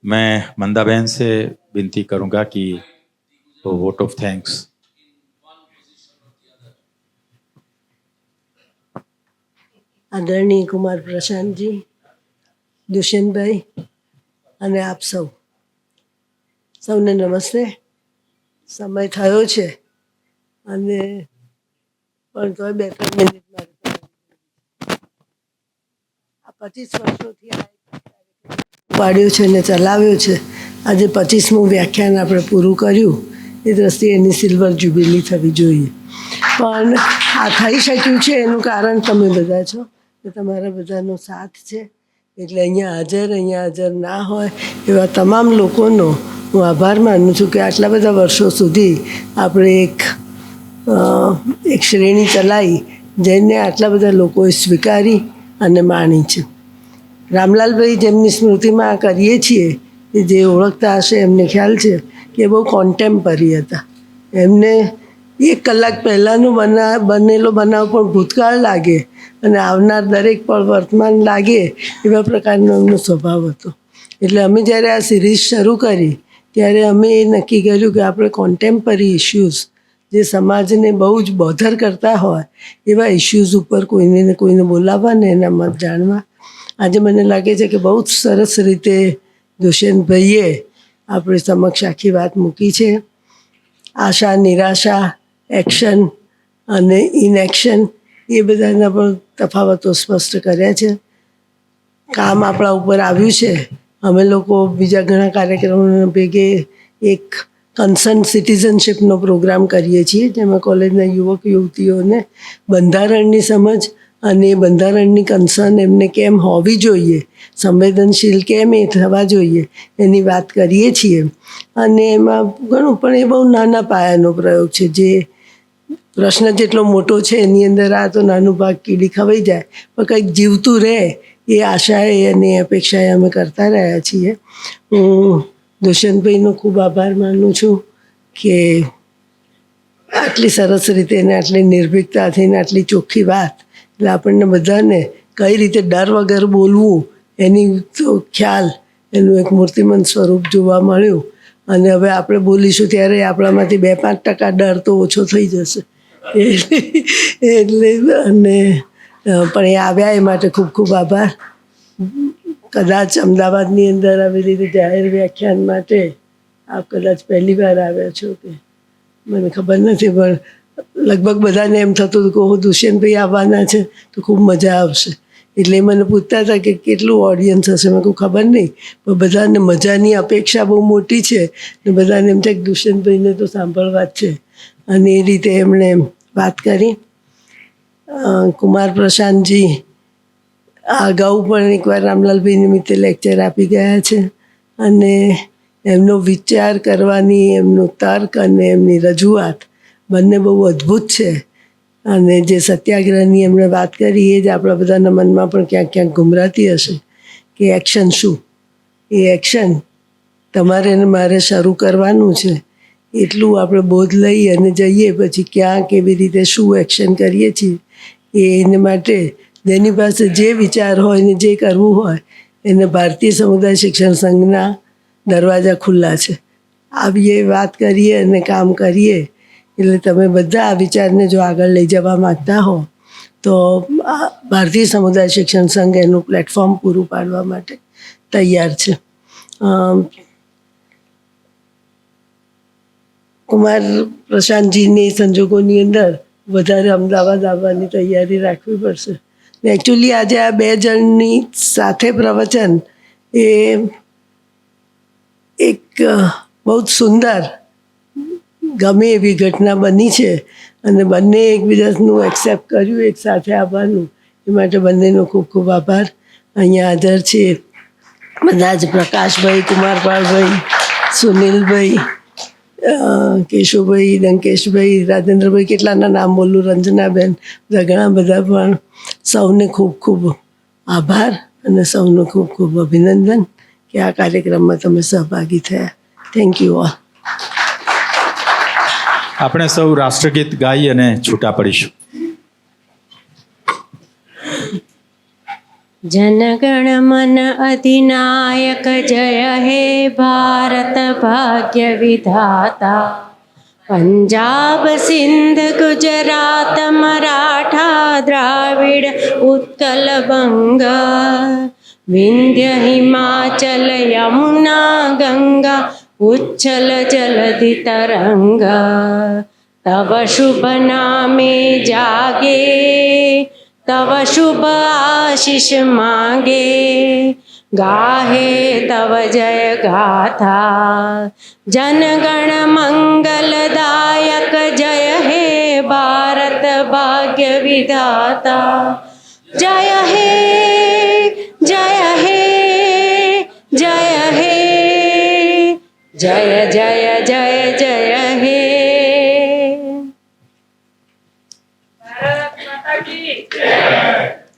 मैं मंदा बहन से विनती करूंगा कि वो वोट ऑफ थैंक्स। आदरणीय कुमार प्रशांत जी, दुष्यंतભાઈ અને આપ સૌને નમસ્તે। સમય થયો છે અને પણ તોય 2-3 મિનિટ મારે આ 25 વર્ષોથી પાડ્યો છે ને ચલાવ્યો છે। આજે 25મું વ્યાખ્યાન આપણે પૂરું કર્યું, એ દ્રષ્ટિએ એની સિલ્વર જ્યુબિલી થવી જોઈએ। પણ આ થઈ શક્યું છે એનું કારણ તમે બધા છો, કે તમારા બધાનો સાથ છે। એટલે અહીંયા હાજર ના હોય એવા તમામ લોકોનો હું આભાર માનું છું કે આટલા બધા વર્ષો સુધી આપણે એક શ્રેણી ચલાવી જેને આટલા બધા લોકોએ સ્વીકારી અને માણી છે। રામલાલભાઈ જેમની સ્મૃતિમાં આ કરીએ છીએ, એ જે ઓળખતા હશે એમને ખ્યાલ છે કે બહુ કોન્ટેમ્પરરી હતા। એમને 1 કલાક પહેલાંનો બનેલો બનાવ પણ ભૂતકાળ લાગે અને આવનાર દરેક પણ વર્તમાન લાગે એવા પ્રકારનો એમનો સ્વભાવ હતો। એટલે અમે જ્યારે આ સિરીઝ શરૂ કરી ત્યારે અમે એ નક્કી કર્યું કે આપણે કોન્ટેમ્પરરી ઇશ્યુઝ જે સમાજને બહુ જ બોધર કરતા હોય એવા ઇશ્યુઝ ઉપર કોઈને ને કોઈને બોલાવવા ને એના મત જાણવા. આજે મને લાગે છે કે બહુ જ સરસ રીતે દુષ્યંતભાઈએ આપણી સમક્ષ આખી વાત મૂકી છે. આશા, નિરાશા, એક્શન અને ઇનએક્શન એ બધાના પણ તફાવતો સ્પષ્ટ કર્યા છે. કામ આપણા ઉપર આવ્યું છે. અમે લોકો બીજા ઘણા કાર્યક્રમોના ભેગે એક કન્સર્ન સિટીઝનશીપનો પ્રોગ્રામ કરીએ છીએ, જેમાં કોલેજના યુવક યુવતીઓને બંધારણની સમજ અને બંધારણની કન્સર્ન એમને કેમ હોવી જોઈએ, સંવેદનશીલ કેમ એ થવા જોઈએ એની વાત કરીએ છીએ. અને એમાં ઘણું પણ એ બહુ નાના પાયાનો પ્રયોગ છે. જે પ્રશ્ન જેટલો મોટો છે એની અંદર આ તો નાનું ભાગ કીડી ખવાઈ જાય, પણ કંઈક જીવતું રહે એ આશાએ અને અપેક્ષાએ અમે કરતા રહ્યા છીએ. હું દુષ્યંતભાઈનો ખૂબ આભાર માનું છું કે આટલી સરસ રીતે ને આટલી નિર્ભીકતાથી ને આટલી ચોખ્ખી વાત, એટલે આપણને બધાને કઈ રીતે ડર વગર બોલવું એની તો ખ્યાલ, એનું એક મૂર્તિમંત સ્વરૂપ જોવા મળ્યું. અને હવે આપણે બોલીશું ત્યારે આપણામાંથી 2-5% ડર તો ઓછો થઈ જશે. એટલે અને પણ એ આવ્યા એ માટે ખૂબ ખૂબ આભાર. કદાચ અમદાવાદની અંદર આવી રીતે જાહેર વ્યાખ્યાન માટે આપ કદાચ પહેલી વાર આવ્યા છો કે મને ખબર નથી, પણ લગભગ બધાને એમ થતું હતું કે હું દુષ્યંતભાઈ આવવાના છે તો ખૂબ મજા આવશે. એટલે મને પૂછતા હતા કે કેટલું ઓડિયન્સ હશે. મેં કોઈ ખબર નહીં, પણ બધાને મજાની અપેક્ષા બહુ મોટી છે ને બધાને એમ થાય કે દુષ્યંતભાઈને તો સાંભળવા જ છે. અને એ રીતે એમણે વાત કરી. કુમાર પ્રશાંતજી અગાઉ પણ એકવાર રામલાલભાઈ નિમિત્તે લેક્ચર આપી ગયા છે અને એમનો વિચાર કરવાની, એમનું તર્ક અને એમની રજૂઆત બંને બહુ અદ્ભુત છે. અને જે સત્યાગ્રહની એમણે વાત કરી એ જ આપણા બધાના મનમાં પણ ક્યાંક ક્યાંક ગુમરાતી હશે કે એક્શન શું. એ એક્શન તમારે ને મારે શરૂ કરવાનું છે. એટલું આપણે બોધ લઈ અને જઈએ, પછી ક્યાં કેવી રીતે શું એક્શન કરીએ છીએ એને માટે જેની પાસે જે વિચાર હોય ને જે કરવું હોય એને ભારતીય સમુદાય શિક્ષણ સંઘના દરવાજા ખુલ્લા છે. આવીએ, વાત કરીએ અને કામ કરીએ. એટલે તમે બધા આ વિચારને જો આગળ લઈ જવા માગતા હો તો ભારતીય સમુદાય શિક્ષણ સંઘ એનું પ્લેટફોર્મ પૂરું પાડવા માટે તૈયાર છે. કુમાર પ્રશાંતજીની સંજોગોની અંદર વધારે અમદાવાદ આવવાની તૈયારી રાખવી પડશે. એકચ્યુઅલી આજે આ 2 જણની સાથે પ્રવચન એ એક બહુ જ સુંદર ગમે એવી ઘટના બની છે અને બંને એકબીજાનું એક્સેપ્ટ કર્યું એક સાથે આવવાનું. એ માટે બંનેનો ખૂબ ખૂબ આભાર. અહીંયા હાજર છે બધા જ પ્રકાશભાઈ, કુમારપાળભાઈ, સુનિલભાઈ, કેશુભાઈ, ડંકેશભાઈ, રાજેન્દ્રભાઈ, કેટલાના નામ બોલું, રંજનાબેન, બધા ઘણા બધા. પણ સૌને ખૂબ ખૂબ આભાર અને સૌનું ખૂબ ખૂબ અભિનંદન કે આ કાર્યક્રમમાં તમે સહભાગી થયા. Thank you all. આપણે સૌ રાષ્ટ્રગીત ગાઈ અને છૂટા પડીશું. जनगण मन अधिनायक जय हे भारत भाग्य विधाता पंजाब सिंध गुजरात मराठा द्राविड उत्कल बंग विंध्य हिमाचल यमुना गंगा उच्छल जलधि तरंग तव शुभ नामे जागे तव शुभ आशीष मांगे गाहे तव जय गाथा जनगण मंगलदायक जय हे भारत भाग्य विधाता जय हे जय हे जय हे जय जय जय जय हे भारत माता की जय।